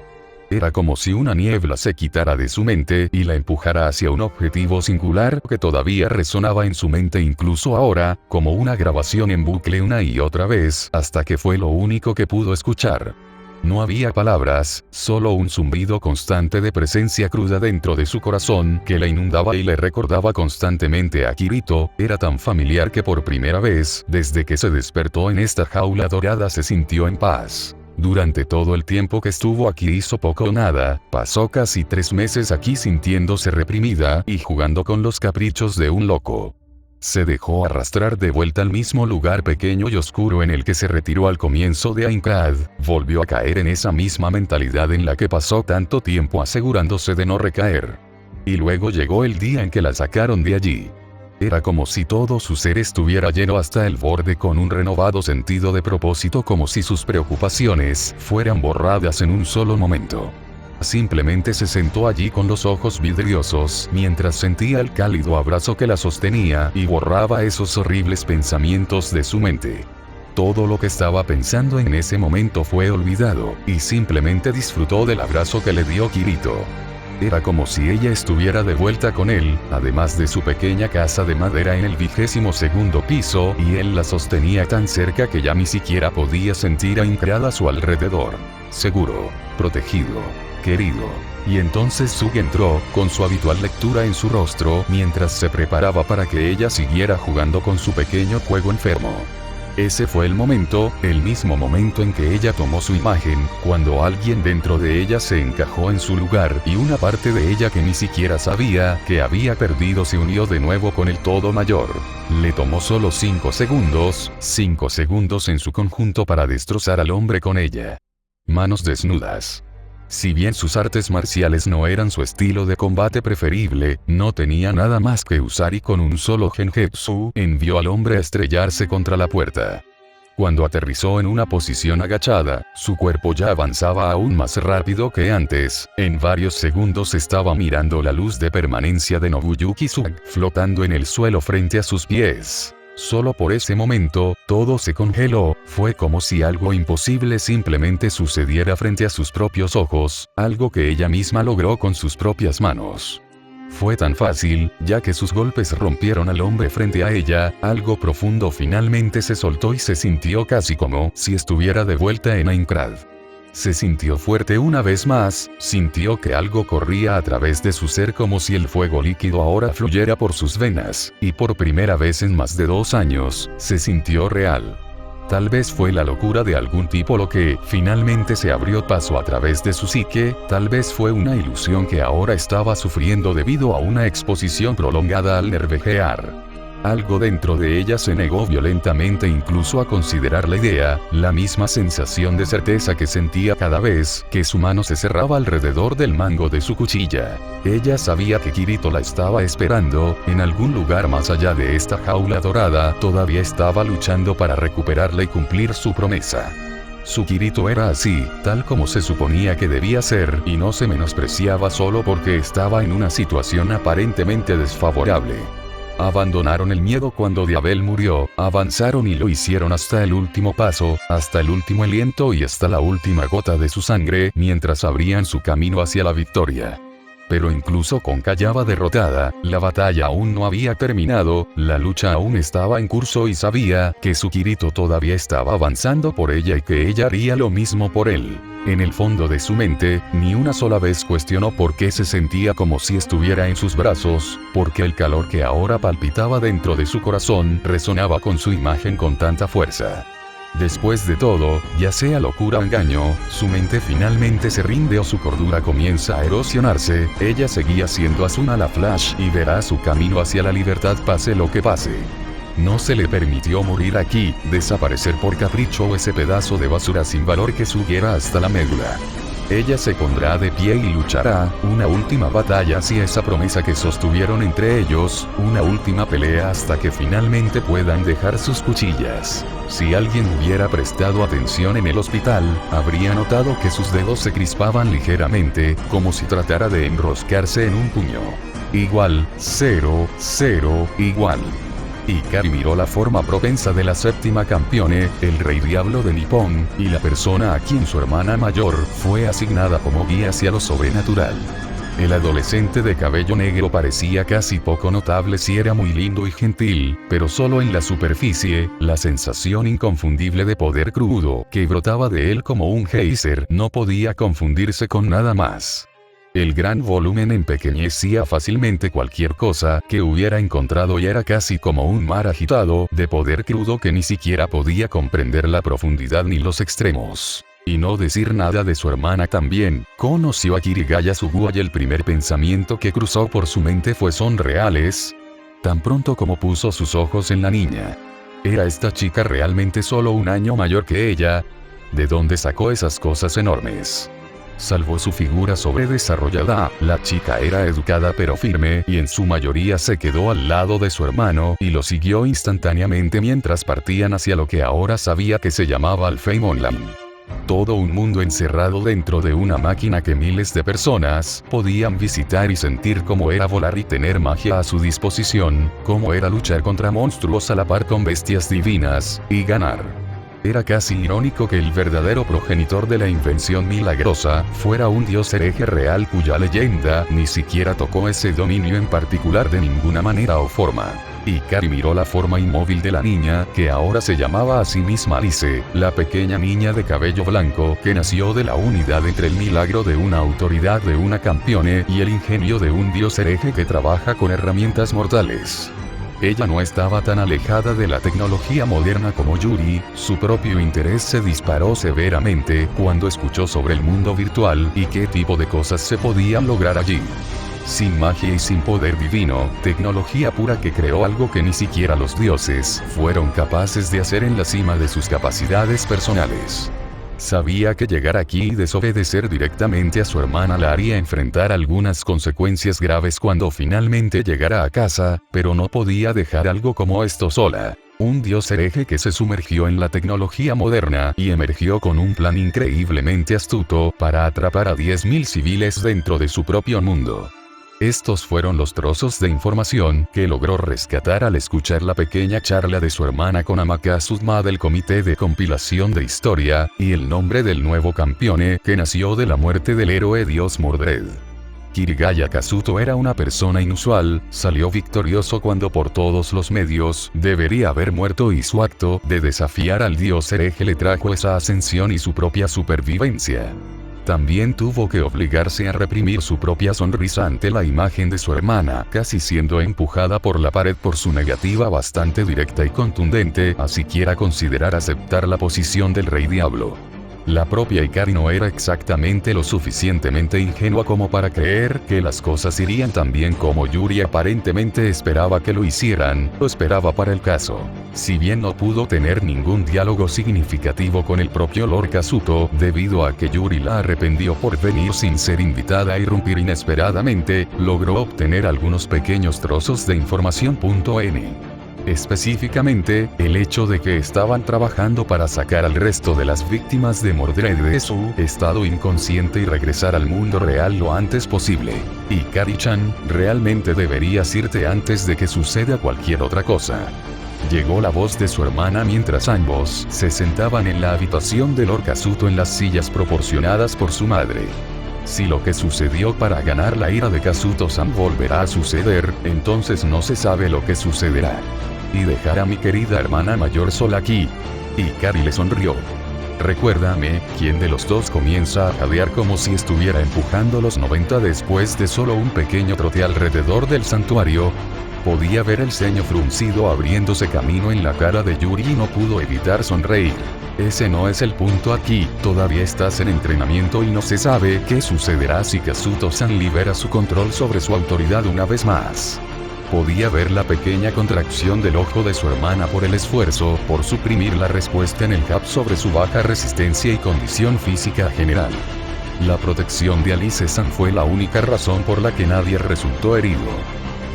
Era como si una niebla se quitara de su mente y la empujara hacia un objetivo singular que todavía resonaba en su mente incluso ahora, como una grabación en bucle una y otra vez, hasta que fue lo único que pudo escuchar. No había palabras, solo un zumbido constante de presencia cruda dentro de su corazón que la inundaba y le recordaba constantemente a Kirito, era tan familiar que por primera vez, desde que se despertó en esta jaula dorada se sintió en paz. Durante todo el tiempo que estuvo aquí hizo poco o nada, pasó casi 3 meses aquí sintiéndose reprimida y jugando con los caprichos de un loco. Se dejó arrastrar de vuelta al mismo lugar pequeño y oscuro en el que se retiró al comienzo de Aincrad, volvió a caer en esa misma mentalidad en la que pasó tanto tiempo asegurándose de no recaer. Y luego llegó el día en que la sacaron de allí. Era como si todo su ser estuviera lleno hasta el borde con un renovado sentido de propósito, como si sus preocupaciones fueran borradas en un solo momento. Simplemente se sentó allí con los ojos vidriosos mientras sentía el cálido abrazo que la sostenía y borraba esos horribles pensamientos de su mente. Todo lo que estaba pensando en ese momento fue olvidado, y simplemente disfrutó del abrazo que le dio Kirito. Era como si ella estuviera de vuelta con él, además de su pequeña casa de madera en el 22º piso, y él la sostenía tan cerca que ya ni siquiera podía sentir a Aincrad a su alrededor. Seguro, protegido, querido. Y entonces Zug entró, con su habitual lectura en su rostro, mientras se preparaba para que ella siguiera jugando con su pequeño juego enfermo. Ese fue el mismo momento en que ella tomó su imagen, cuando alguien dentro de ella se encajó en su lugar y una parte de ella que ni siquiera sabía que había perdido se unió de nuevo con el todo mayor. Le tomó solo 5 segundos en su conjunto para destrozar al hombre con ella. Manos desnudas. Si bien sus artes marciales no eran su estilo de combate preferible, no tenía nada más que usar y con un solo genjutsu envió al hombre a estrellarse contra la puerta. Cuando aterrizó en una posición agachada, su cuerpo ya avanzaba aún más rápido que antes. En varios segundos estaba mirando la luz de permanencia de Nobuyuki Zug flotando en el suelo frente a sus pies. Solo por ese momento, todo se congeló, fue como si algo imposible simplemente sucediera frente a sus propios ojos, algo que ella misma logró con sus propias manos. Fue tan fácil, ya que sus golpes rompieron al hombre frente a ella, algo profundo finalmente se soltó y se sintió casi como si estuviera de vuelta en Aincrad. Se sintió fuerte una vez más, sintió que algo corría a través de su ser como si el fuego líquido ahora fluyera por sus venas, y por primera vez en más de 2 años, se sintió real. Tal vez fue la locura de algún tipo lo que, finalmente se abrió paso a través de su psique, tal vez fue una ilusión que ahora estaba sufriendo debido a una exposición prolongada al nervejear. Algo dentro de ella se negó violentamente incluso a considerar la idea, la misma sensación de certeza que sentía cada vez que su mano se cerraba alrededor del mango de su cuchilla. Ella sabía que Kirito la estaba esperando, en algún lugar más allá de esta jaula dorada, todavía estaba luchando para recuperarla y cumplir su promesa. Su Kirito era así, tal como se suponía que debía ser, y no se menospreciaba solo porque estaba en una situación aparentemente desfavorable. Abandonaron el miedo cuando Diabel murió, avanzaron y lo hicieron hasta el último paso, hasta el último aliento y hasta la última gota de su sangre, mientras abrían su camino hacia la victoria. Pero incluso con Kayaba derrotada, la batalla aún no había terminado, la lucha aún estaba en curso y sabía que su Kirito todavía estaba avanzando por ella y que ella haría lo mismo por él. En el fondo de su mente, ni una sola vez cuestionó por qué se sentía como si estuviera en sus brazos, porque el calor que ahora palpitaba dentro de su corazón resonaba con su imagen con tanta fuerza. Después de todo, ya sea locura o engaño, su mente finalmente se rinde o su cordura comienza a erosionarse, ella seguía siendo Asuna la Flash y verá su camino hacia la libertad pase lo que pase. No se le permitió morir aquí, desaparecer por capricho o ese pedazo de basura sin valor que subiera hasta la médula. Ella se pondrá de pie y luchará, una última batalla hacia esa promesa que sostuvieron entre ellos, una última pelea hasta que finalmente puedan dejar sus cuchillas. Si alguien hubiera prestado atención en el hospital, habría notado que sus dedos se crispaban ligeramente, como si tratara de enroscarse en un puño. Igual, 0, 0, igual. Ikari miró la forma propensa de la séptima campeone, el rey diablo de Nippon, y la persona a quien su hermana mayor fue asignada como guía hacia lo sobrenatural. El adolescente de cabello negro parecía casi poco notable si era muy lindo y gentil, pero solo en la superficie, la sensación inconfundible de poder crudo que brotaba de él como un geyser no podía confundirse con nada más. El gran volumen empequeñecía fácilmente cualquier cosa que hubiera encontrado y era casi como un mar agitado de poder crudo que ni siquiera podía comprender la profundidad ni los extremos. Y no decir nada de su hermana también, conoció a Kirigaya Sugua y el primer pensamiento que cruzó por su mente fue ¿son reales? Tan pronto como puso sus ojos en la niña. ¿Era esta chica realmente solo un año mayor que ella? ¿De dónde sacó esas cosas enormes? Salvo su figura sobredesarrollada, la chica era educada pero firme y en su mayoría se quedó al lado de su hermano y lo siguió instantáneamente mientras partían hacia lo que ahora sabía que se llamaba Alfheim Online. Todo un mundo encerrado dentro de una máquina que miles de personas podían visitar y sentir cómo era volar y tener magia a su disposición, cómo era luchar contra monstruos a la par con bestias divinas, y ganar. Era casi irónico que el verdadero progenitor de la invención milagrosa fuera un dios hereje real cuya leyenda ni siquiera tocó ese dominio en particular de ninguna manera o forma. Ikari miró la forma inmóvil de la niña, que ahora se llamaba a sí misma Alice, la pequeña niña de cabello blanco que nació de la unidad entre el milagro de una autoridad de una campione y el ingenio de un dios hereje que trabaja con herramientas mortales. Ella no estaba tan alejada de la tecnología moderna como Yuri, su propio interés se disparó severamente cuando escuchó sobre el mundo virtual y qué tipo de cosas se podían lograr allí. Sin magia y sin poder divino, tecnología pura que creó algo que ni siquiera los dioses fueron capaces de hacer en la cima de sus capacidades personales. Sabía que llegar aquí y desobedecer directamente a su hermana la haría enfrentar algunas consecuencias graves cuando finalmente llegara a casa, pero no podía dejar algo como esto sola. Un dios hereje que se sumergió en la tecnología moderna y emergió con un plan increíblemente astuto para atrapar a 10.000 civiles dentro de su propio mundo. Estos fueron los trozos de información que logró rescatar al escuchar la pequeña charla de su hermana con Amaka Sudma del Comité de Compilación de Historia, y el nombre del nuevo campione que nació de la muerte del héroe dios Mordred. Kirigaya Kazuto era una persona inusual, salió victorioso cuando por todos los medios debería haber muerto y su acto de desafiar al dios hereje le trajo esa ascensión y su propia supervivencia. También tuvo que obligarse a reprimir su propia sonrisa ante la imagen de su hermana, casi siendo empujada por la pared por su negativa bastante directa y contundente a siquiera considerar aceptar la posición del rey diablo. La propia Ikari no era exactamente lo suficientemente ingenua como para creer que las cosas irían tan bien como Yuri aparentemente esperaba que lo hicieran, lo esperaba para el caso. Si bien no pudo tener ningún diálogo significativo con el propio Lord Kazuto, debido a que Yuri la arrepintió por venir sin ser invitada a irrumpir inesperadamente, logró obtener algunos pequeños trozos de información. Específicamente, el hecho de que estaban trabajando para sacar al resto de las víctimas de Mordred de su estado inconsciente y regresar al mundo real lo antes posible. Ikari-chan, realmente deberías irte antes de que suceda cualquier otra cosa. Llegó la voz de su hermana mientras ambos se sentaban en la habitación de Lord Kazuto en las sillas proporcionadas por su madre. Si lo que sucedió para ganar la ira de Kazuto-san volverá a suceder, entonces no se sabe lo que sucederá. Y dejar a mi querida hermana mayor sola aquí. Ikari le sonrió. Recuérdame, ¿quién de los dos comienza a jadear como si estuviera empujando los 90 después de solo un pequeño trote alrededor del santuario? Podía ver el ceño fruncido abriéndose camino en la cara de Yuri y no pudo evitar sonreír. Ese no es el punto aquí, todavía estás en entrenamiento y no se sabe qué sucederá si Kazuto-san libera su control sobre su autoridad una vez más. Podía ver la pequeña contracción del ojo de su hermana por el esfuerzo por suprimir la respuesta en el jab sobre su baja resistencia y condición física general. La protección de Alice-san fue la única razón por la que nadie resultó herido.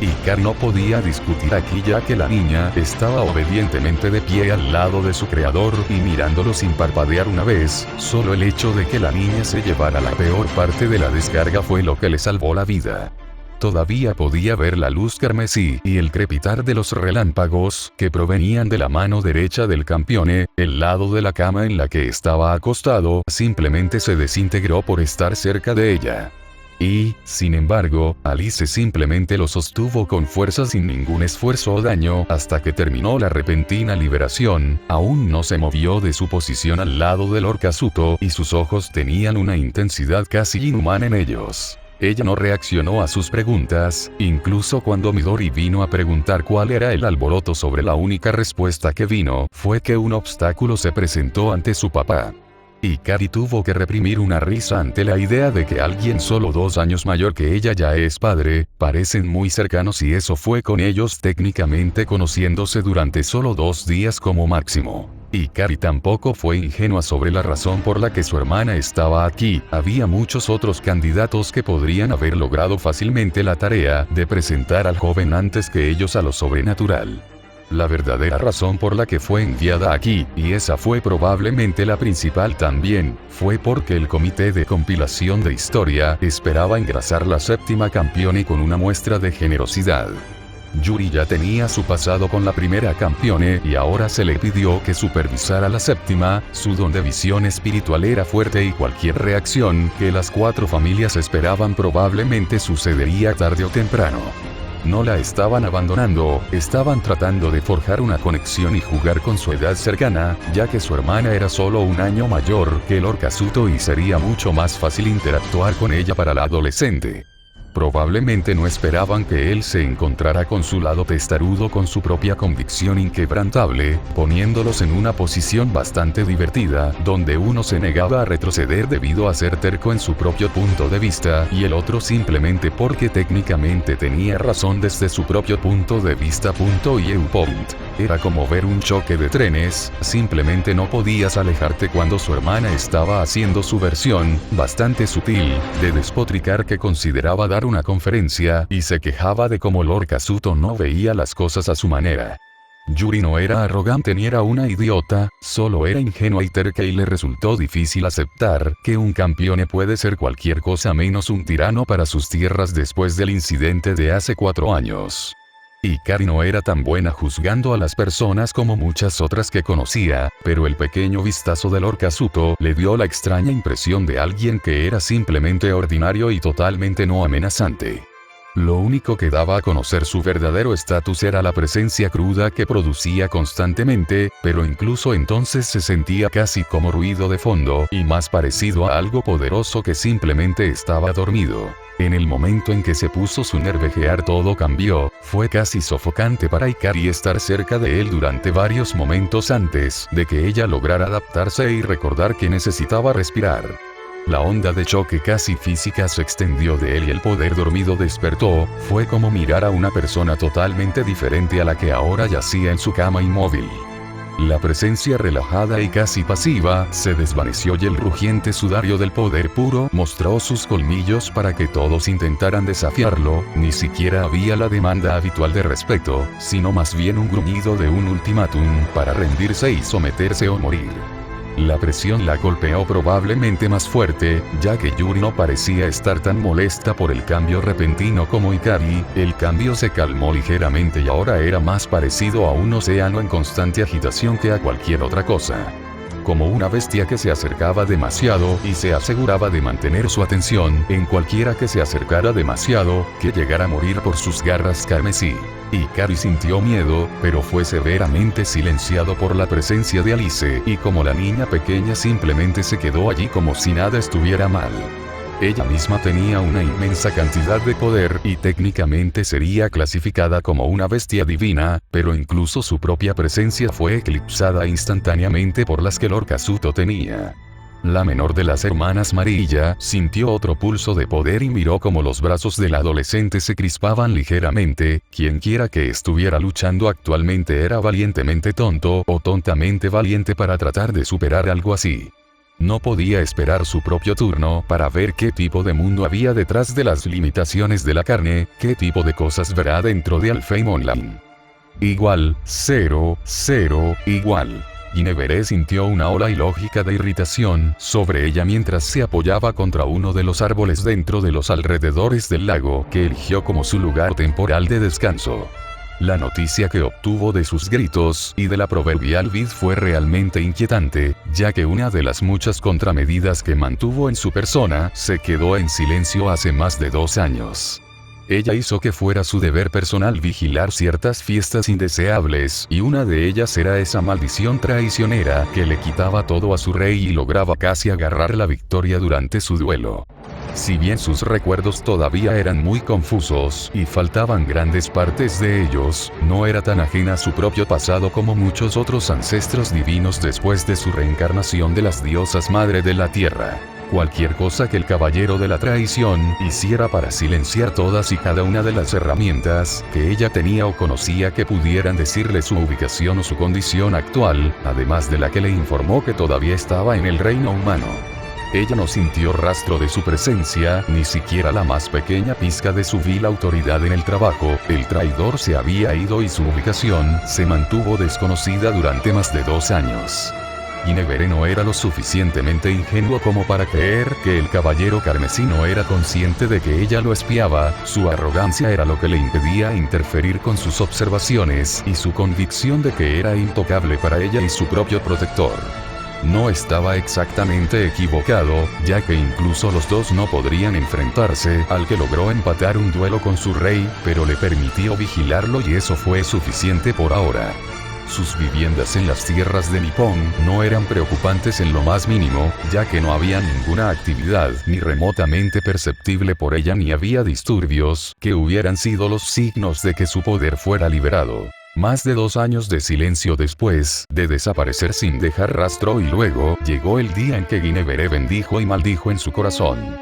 Ikari no podía discutir aquí ya que la niña estaba obedientemente de pie al lado de su creador y mirándolo sin parpadear una vez. Solo el hecho de que la niña se llevara la peor parte de la descarga fue lo que le salvó la vida. Todavía podía ver la luz carmesí y el crepitar de los relámpagos que provenían de la mano derecha del campione. El lado de la cama en la que estaba acostado simplemente se desintegró por estar cerca de ella. Y, sin embargo, Alice simplemente lo sostuvo con fuerza sin ningún esfuerzo o daño hasta que terminó la repentina liberación. Aún no se movió de su posición al lado de Lord Kazuto y sus ojos tenían una intensidad casi inhumana en ellos. Ella no reaccionó a sus preguntas, incluso cuando Midori vino a preguntar cuál era el alboroto. Sobre la única respuesta que vino fue que un obstáculo se presentó ante su papá. Ikari tuvo que reprimir una risa ante la idea de que alguien solo 2 años mayor que ella ya es padre. Parecen muy cercanos y eso fue con ellos técnicamente conociéndose durante solo 2 días como máximo. Ikari tampoco fue ingenua sobre la razón por la que su hermana estaba aquí. Había muchos otros candidatos que podrían haber logrado fácilmente la tarea de presentar al joven antes que ellos a lo sobrenatural. La verdadera razón por la que fue enviada aquí, y esa fue probablemente la principal también, fue porque el Comité de Compilación de Historia esperaba engrasar la 7ª campione con una muestra de generosidad. Yuri ya tenía su pasado con la primera campeone y ahora se le pidió que supervisara la séptima. Su don de visión espiritual era fuerte y cualquier reacción que las cuatro familias esperaban probablemente sucedería tarde o temprano. No la estaban abandonando, estaban tratando de forjar una conexión y jugar con su edad cercana, ya que su hermana era solo un año mayor que Lord Kazuto y sería mucho más fácil interactuar con ella para la adolescente. Probablemente no esperaban que él se encontrara con su lado testarudo con su propia convicción inquebrantable, poniéndolos en una posición bastante divertida, donde uno se negaba a retroceder debido a ser terco en su propio punto de vista y el otro simplemente porque técnicamente tenía razón desde su propio punto de vista. Viewpoint. Era como ver un choque de trenes, simplemente no podías alejarte cuando su hermana estaba haciendo su versión, bastante sutil, de despotricar que consideraba dar una conferencia y se quejaba de cómo Lord Kazuto no veía las cosas a su manera. Yuri no era arrogante ni era una idiota, solo era ingenua y terca y le resultó difícil aceptar que un campeone puede ser cualquier cosa menos un tirano para sus tierras después del incidente de hace 4 años. Ikari no era tan buena juzgando a las personas como muchas otras que conocía, pero el pequeño vistazo de Lord Kazuto le dio la extraña impresión de alguien que era simplemente ordinario y totalmente no amenazante. Lo único que daba a conocer su verdadero estatus era la presencia cruda que producía constantemente, pero incluso entonces se sentía casi como ruido de fondo y más parecido a algo poderoso que simplemente estaba dormido. En el momento en que se puso su nervejear todo cambió, fue casi sofocante para Ikari estar cerca de él durante varios momentos antes de que ella lograra adaptarse y recordar que necesitaba respirar. La onda de choque casi física se extendió de él y el poder dormido despertó, fue como mirar a una persona totalmente diferente a la que ahora yacía en su cama inmóvil. La presencia relajada y casi pasiva se desvaneció y el rugiente sudario del poder puro mostró sus colmillos para que todos intentaran desafiarlo. Ni siquiera había la demanda habitual de respeto, sino más bien un gruñido de un ultimátum para rendirse y someterse o morir. La presión la golpeó probablemente más fuerte, ya que Yuri no parecía estar tan molesta por el cambio repentino como Ikari. El cambio se calmó ligeramente y ahora era más parecido a un océano en constante agitación que a cualquier otra cosa. Como una bestia que se acercaba demasiado y se aseguraba de mantener su atención en cualquiera que se acercara demasiado, que llegara a morir por sus garras carmesí. Ikari sintió miedo, pero fue severamente silenciado por la presencia de Alice y como la niña pequeña simplemente se quedó allí como si nada estuviera mal. Ella misma tenía una inmensa cantidad de poder y técnicamente sería clasificada como una bestia divina, pero incluso su propia presencia fue eclipsada instantáneamente por las que Lord Kazuto tenía. La menor de las hermanas Marilla sintió otro pulso de poder y miró como los brazos del adolescente se crispaban ligeramente. Quienquiera que estuviera luchando actualmente era valientemente tonto o tontamente valiente para tratar de superar algo así. No podía esperar su propio turno para ver qué tipo de mundo había detrás de las limitaciones de la carne, qué tipo de cosas verá dentro de Alfheim Online. Igual, 0, 0, igual. Ginevere sintió una ola ilógica de irritación sobre ella mientras se apoyaba contra uno de los árboles dentro de los alrededores del lago que eligió como su lugar temporal de descanso. La noticia que obtuvo de sus gritos y de la proverbial vid fue realmente inquietante, ya que una de las muchas contramedidas que mantuvo en su persona se quedó en silencio hace más de 2 años. Ella hizo que fuera su deber personal vigilar ciertas fiestas indeseables y una de ellas era esa maldición traicionera que le quitaba todo a su rey y lograba casi agarrar la victoria durante su duelo. Si bien sus recuerdos todavía eran muy confusos y faltaban grandes partes de ellos, no era tan ajena a su propio pasado como muchos otros ancestros divinos después de su reencarnación de las diosas madre de la tierra. Cualquier cosa que el caballero de la traición hiciera para silenciar todas y cada una de las herramientas que ella tenía o conocía que pudieran decirle su ubicación o su condición actual, además de la que le informó que todavía estaba en el reino humano. Ella no sintió rastro de su presencia, ni siquiera la más pequeña pizca de su vil autoridad en el trabajo. El traidor se había ido y su ubicación se mantuvo desconocida durante más de 2 años. Guinevere no era lo suficientemente ingenuo como para creer que el caballero carmesí no era consciente de que ella lo espiaba, su arrogancia era lo que le impedía interferir con sus observaciones y su convicción de que era intocable para ella y su propio protector. No estaba exactamente equivocado, ya que incluso los dos no podrían enfrentarse al que logró empatar un duelo con su rey, pero le permitió vigilarlo y eso fue suficiente por ahora. Sus viviendas en las tierras de Nippon no eran preocupantes en lo más mínimo, ya que no había ninguna actividad ni remotamente perceptible por ella ni había disturbios que hubieran sido los signos de que su poder fuera liberado. Más de 2 años de silencio después de desaparecer sin dejar rastro y luego llegó el día en que Guinevere bendijo y maldijo en su corazón.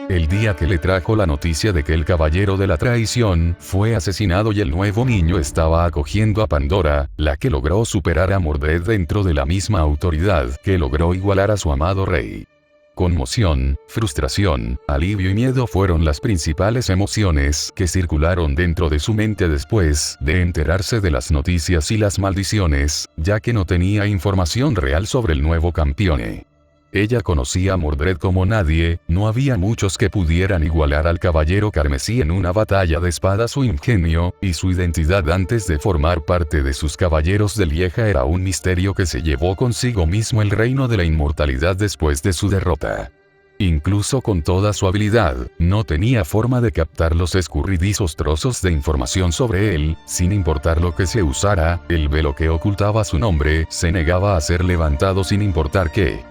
El día que le trajo la noticia de que el caballero de la traición fue asesinado y el nuevo niño estaba acogiendo a Pandora, la que logró superar a Mordred dentro de la misma autoridad que logró igualar a su amado rey. Conmoción, frustración, alivio y miedo fueron las principales emociones que circularon dentro de su mente después de enterarse de las noticias y las maldiciones, ya que no tenía información real sobre el nuevo campeone. Ella conocía a Mordred como nadie, no había muchos que pudieran igualar al caballero carmesí en una batalla de espadas. Su ingenio y su identidad antes de formar parte de sus caballeros de Lieja era un misterio que se llevó consigo mismo el reino de la inmortalidad después de su derrota. Incluso con toda su habilidad, no tenía forma de captar los escurridizos trozos de información sobre él, sin importar lo que se usara, el velo que ocultaba su nombre se negaba a ser levantado sin importar qué.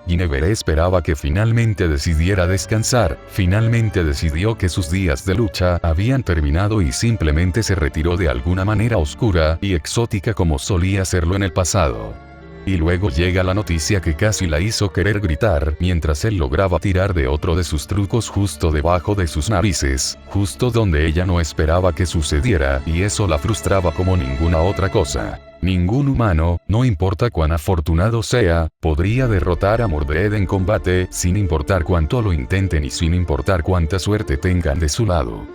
Guinevere esperaba que finalmente decidiera descansar, finalmente decidió que sus días de lucha habían terminado y simplemente se retiró de alguna manera oscura y exótica como solía hacerlo en el pasado. Y luego llega la noticia que casi la hizo querer gritar mientras él lograba tirar de otro de sus trucos justo debajo de sus narices, justo donde ella no esperaba que sucediera y eso la frustraba como ninguna otra cosa. Ningún humano, no importa cuán afortunado sea, podría derrotar a Mordred en combate, sin importar cuánto lo intenten y sin importar cuánta suerte tengan de su lado.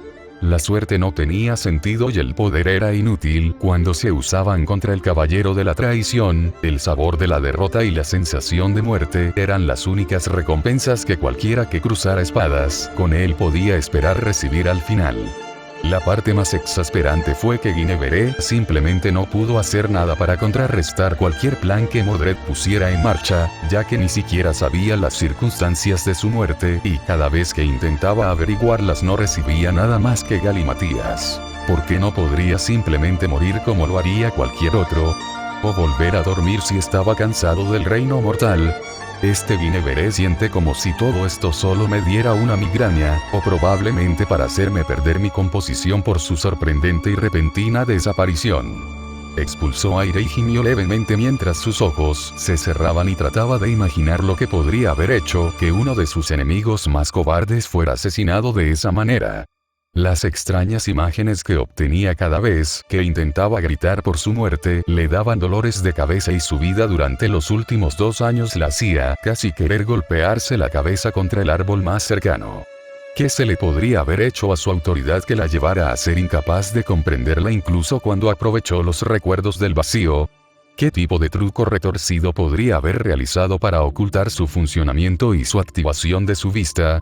La suerte no tenía sentido y el poder era inútil cuando se usaban contra el caballero de la traición, el sabor de la derrota y la sensación de muerte eran las únicas recompensas que cualquiera que cruzara espadas con él podía esperar recibir al final. La parte más exasperante fue que Guinevere simplemente no pudo hacer nada para contrarrestar cualquier plan que Mordred pusiera en marcha, ya que ni siquiera sabía las circunstancias de su muerte y cada vez que intentaba averiguarlas no recibía nada más que galimatías. ¿Por qué no podría simplemente morir como lo haría cualquier otro? ¿O volver a dormir si estaba cansado del reino mortal? Guinevere siente como si todo esto solo me diera una migraña, o probablemente para hacerme perder mi composición por su sorprendente y repentina desaparición. Expulsó aire y gimió levemente mientras sus ojos se cerraban y trataba de imaginar lo que podría haber hecho que uno de sus enemigos más cobardes fuera asesinado de esa manera. Las extrañas imágenes que obtenía cada vez que intentaba gritar por su muerte le daban dolores de cabeza y su vida durante los últimos 2 años la hacía casi querer golpearse la cabeza contra el árbol más cercano. ¿Qué se le podría haber hecho a su autoridad que la llevara a ser incapaz de comprenderla incluso cuando aprovechó los recuerdos del vacío? ¿Qué tipo de truco retorcido podría haber realizado para ocultar su funcionamiento y su activación de su vista?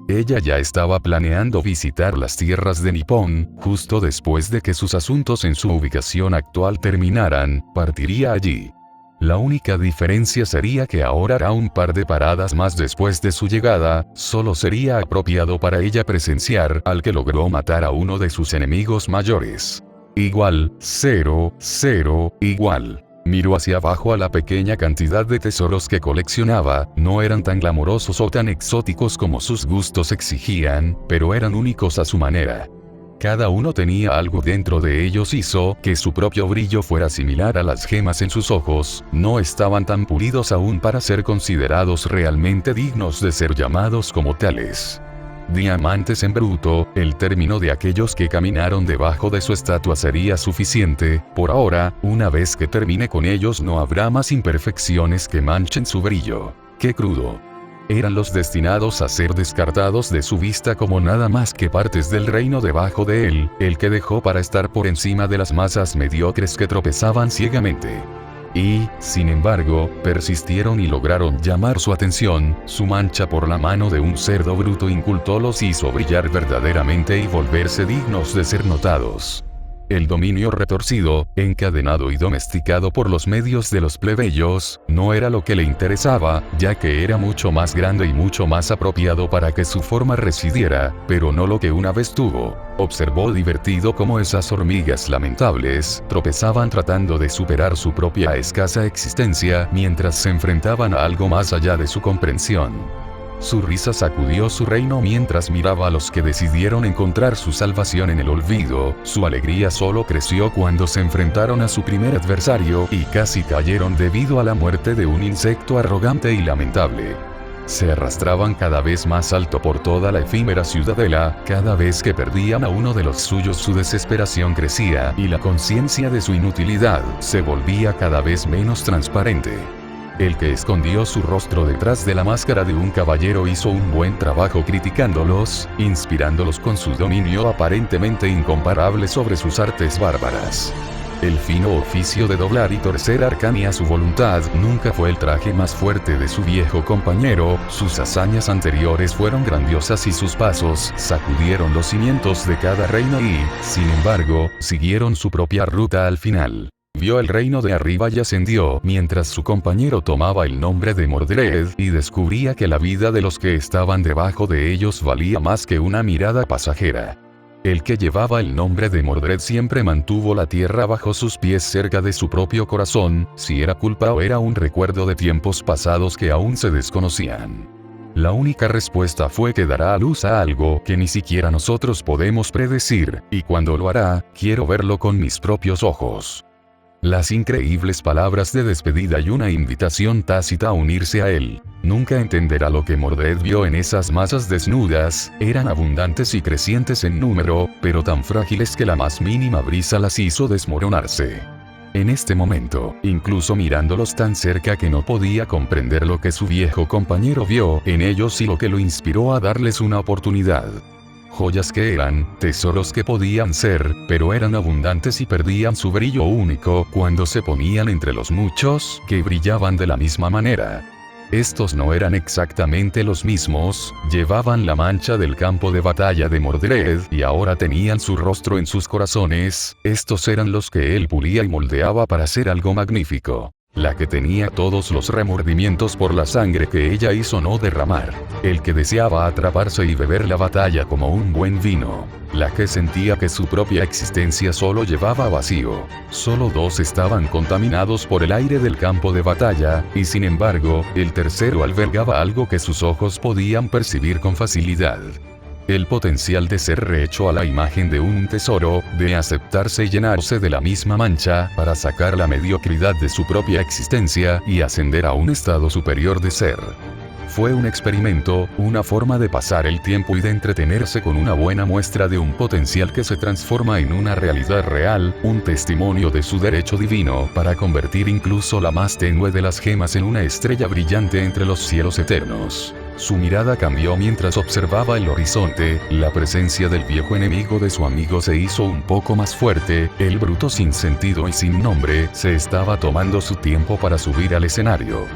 Ella ya estaba planeando visitar las tierras de Nippon, justo después de que sus asuntos en su ubicación actual terminaran, partiría allí. La única diferencia sería que ahora hará un par de paradas más después de su llegada, solo sería apropiado para ella presenciar al que logró matar a uno de sus enemigos mayores. Igual, 0, 0, igual. Miró hacia abajo a la pequeña cantidad de tesoros que coleccionaba, no eran tan glamorosos o tan exóticos como sus gustos exigían, pero eran únicos a su manera. Cada uno tenía algo dentro de ellos hizo que su propio brillo fuera similar a las gemas en sus ojos, no estaban tan pulidos aún para ser considerados realmente dignos de ser llamados como tales. Diamantes en bruto, el término de aquellos que caminaron debajo de su estatua sería suficiente, por ahora, una vez que termine con ellos no habrá más imperfecciones que manchen su brillo. ¡Qué crudo! Eran los destinados a ser descartados de su vista como nada más que partes del reino debajo de él, el que dejó para estar por encima de las masas mediocres que tropezaban ciegamente. Y, sin embargo, persistieron y lograron llamar su atención. Su mancha por la mano de un cerdo bruto inculto los hizo brillar verdaderamente y volverse dignos de ser notados. El dominio retorcido, encadenado y domesticado por los medios de los plebeyos, no era lo que le interesaba, ya que era mucho más grande y mucho más apropiado para que su forma residiera, pero no lo que una vez tuvo. Observó divertido cómo esas hormigas lamentables tropezaban tratando de superar su propia escasa existencia mientras se enfrentaban a algo más allá de su comprensión. Su risa sacudió su reino mientras miraba a los que decidieron encontrar su salvación en el olvido. Su alegría solo creció cuando se enfrentaron a su primer adversario y casi cayeron debido a la muerte de un insecto arrogante y lamentable. Se arrastraban cada vez más alto por toda la efímera ciudadela. Cada vez que perdían a uno de los suyos, su desesperación crecía y la conciencia de su inutilidad se volvía cada vez menos transparente. El que escondió su rostro detrás de la máscara de un caballero hizo un buen trabajo criticándolos, inspirándolos con su dominio aparentemente incomparable sobre sus artes bárbaras. El fino oficio de doblar y torcer Arcani a su voluntad nunca fue el traje más fuerte de su viejo compañero. Sus hazañas anteriores fueron grandiosas y sus pasos sacudieron los cimientos de cada reino y, sin embargo, siguieron su propia ruta al final. Vio el reino de arriba y ascendió mientras su compañero tomaba el nombre de Mordred y descubría que la vida de los que estaban debajo de ellos valía más que una mirada pasajera. El que llevaba el nombre de Mordred siempre mantuvo la tierra bajo sus pies cerca de su propio corazón, si era culpa o era un recuerdo de tiempos pasados que aún se desconocían. La única respuesta fue que dará a luz a algo que ni siquiera nosotros podemos predecir, y cuando lo hará, quiero verlo con mis propios ojos. Las increíbles palabras de despedida y una invitación tácita a unirse a él. Nunca entenderá lo que Mordred vio en esas masas desnudas. Eran abundantes y crecientes en número, pero tan frágiles que la más mínima brisa las hizo desmoronarse. En este momento, incluso mirándolos tan cerca que no podía comprender lo que su viejo compañero vio en ellos y lo que lo inspiró a darles una oportunidad. Joyas que eran, tesoros que podían ser, pero eran abundantes y perdían su brillo único cuando se ponían entre los muchos que brillaban de la misma manera. Estos no eran exactamente los mismos, llevaban la mancha del campo de batalla de Mordred y ahora tenían su rostro en sus corazones. Estos eran los que él pulía y moldeaba para hacer algo magnífico. La que tenía todos los remordimientos por la sangre que ella hizo no derramar. El que deseaba atraparse y beber la batalla como un buen vino. La que sentía que su propia existencia solo llevaba vacío. Solo dos estaban contaminados por el aire del campo de batalla, y sin embargo, el tercero albergaba algo que sus ojos podían percibir con facilidad. El potencial de ser rehecho a la imagen de un tesoro, de aceptarse y llenarse de la misma mancha, para sacar la mediocridad de su propia existencia y ascender a un estado superior de ser. Fue un experimento, una forma de pasar el tiempo y de entretenerse con una buena muestra de un potencial que se transforma en una realidad real, un testimonio de su derecho divino para convertir incluso la más tenue de las gemas en una estrella brillante entre los cielos eternos. Su mirada cambió mientras observaba el horizonte. La presencia del viejo enemigo de su amigo se hizo un poco más fuerte. El bruto sin sentido y sin nombre se estaba tomando su tiempo para subir al escenario.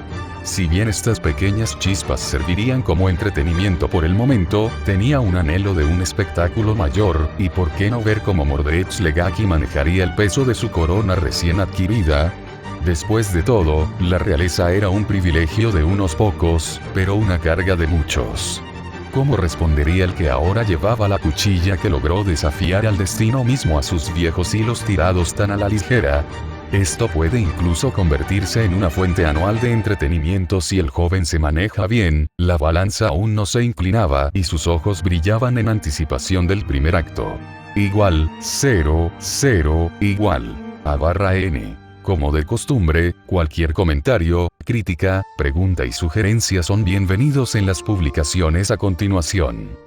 Si bien estas pequeñas chispas servirían como entretenimiento por el momento, tenía un anhelo de un espectáculo mayor, y por qué no ver cómo Mordred Legaki manejaría el peso de su corona recién adquirida. Después de todo, la realeza era un privilegio de unos pocos, pero una carga de muchos. ¿Cómo respondería el que ahora llevaba la cuchilla que logró desafiar al destino mismo a sus viejos hilos tirados tan a la ligera? Esto puede incluso convertirse en una fuente anual de entretenimiento si el joven se maneja bien. La balanza aún no se inclinaba y sus ojos brillaban en anticipación del primer acto. Igual, 0, 0, igual. A/N. Como de costumbre, cualquier comentario, crítica, pregunta y sugerencia son bienvenidos en las publicaciones a continuación.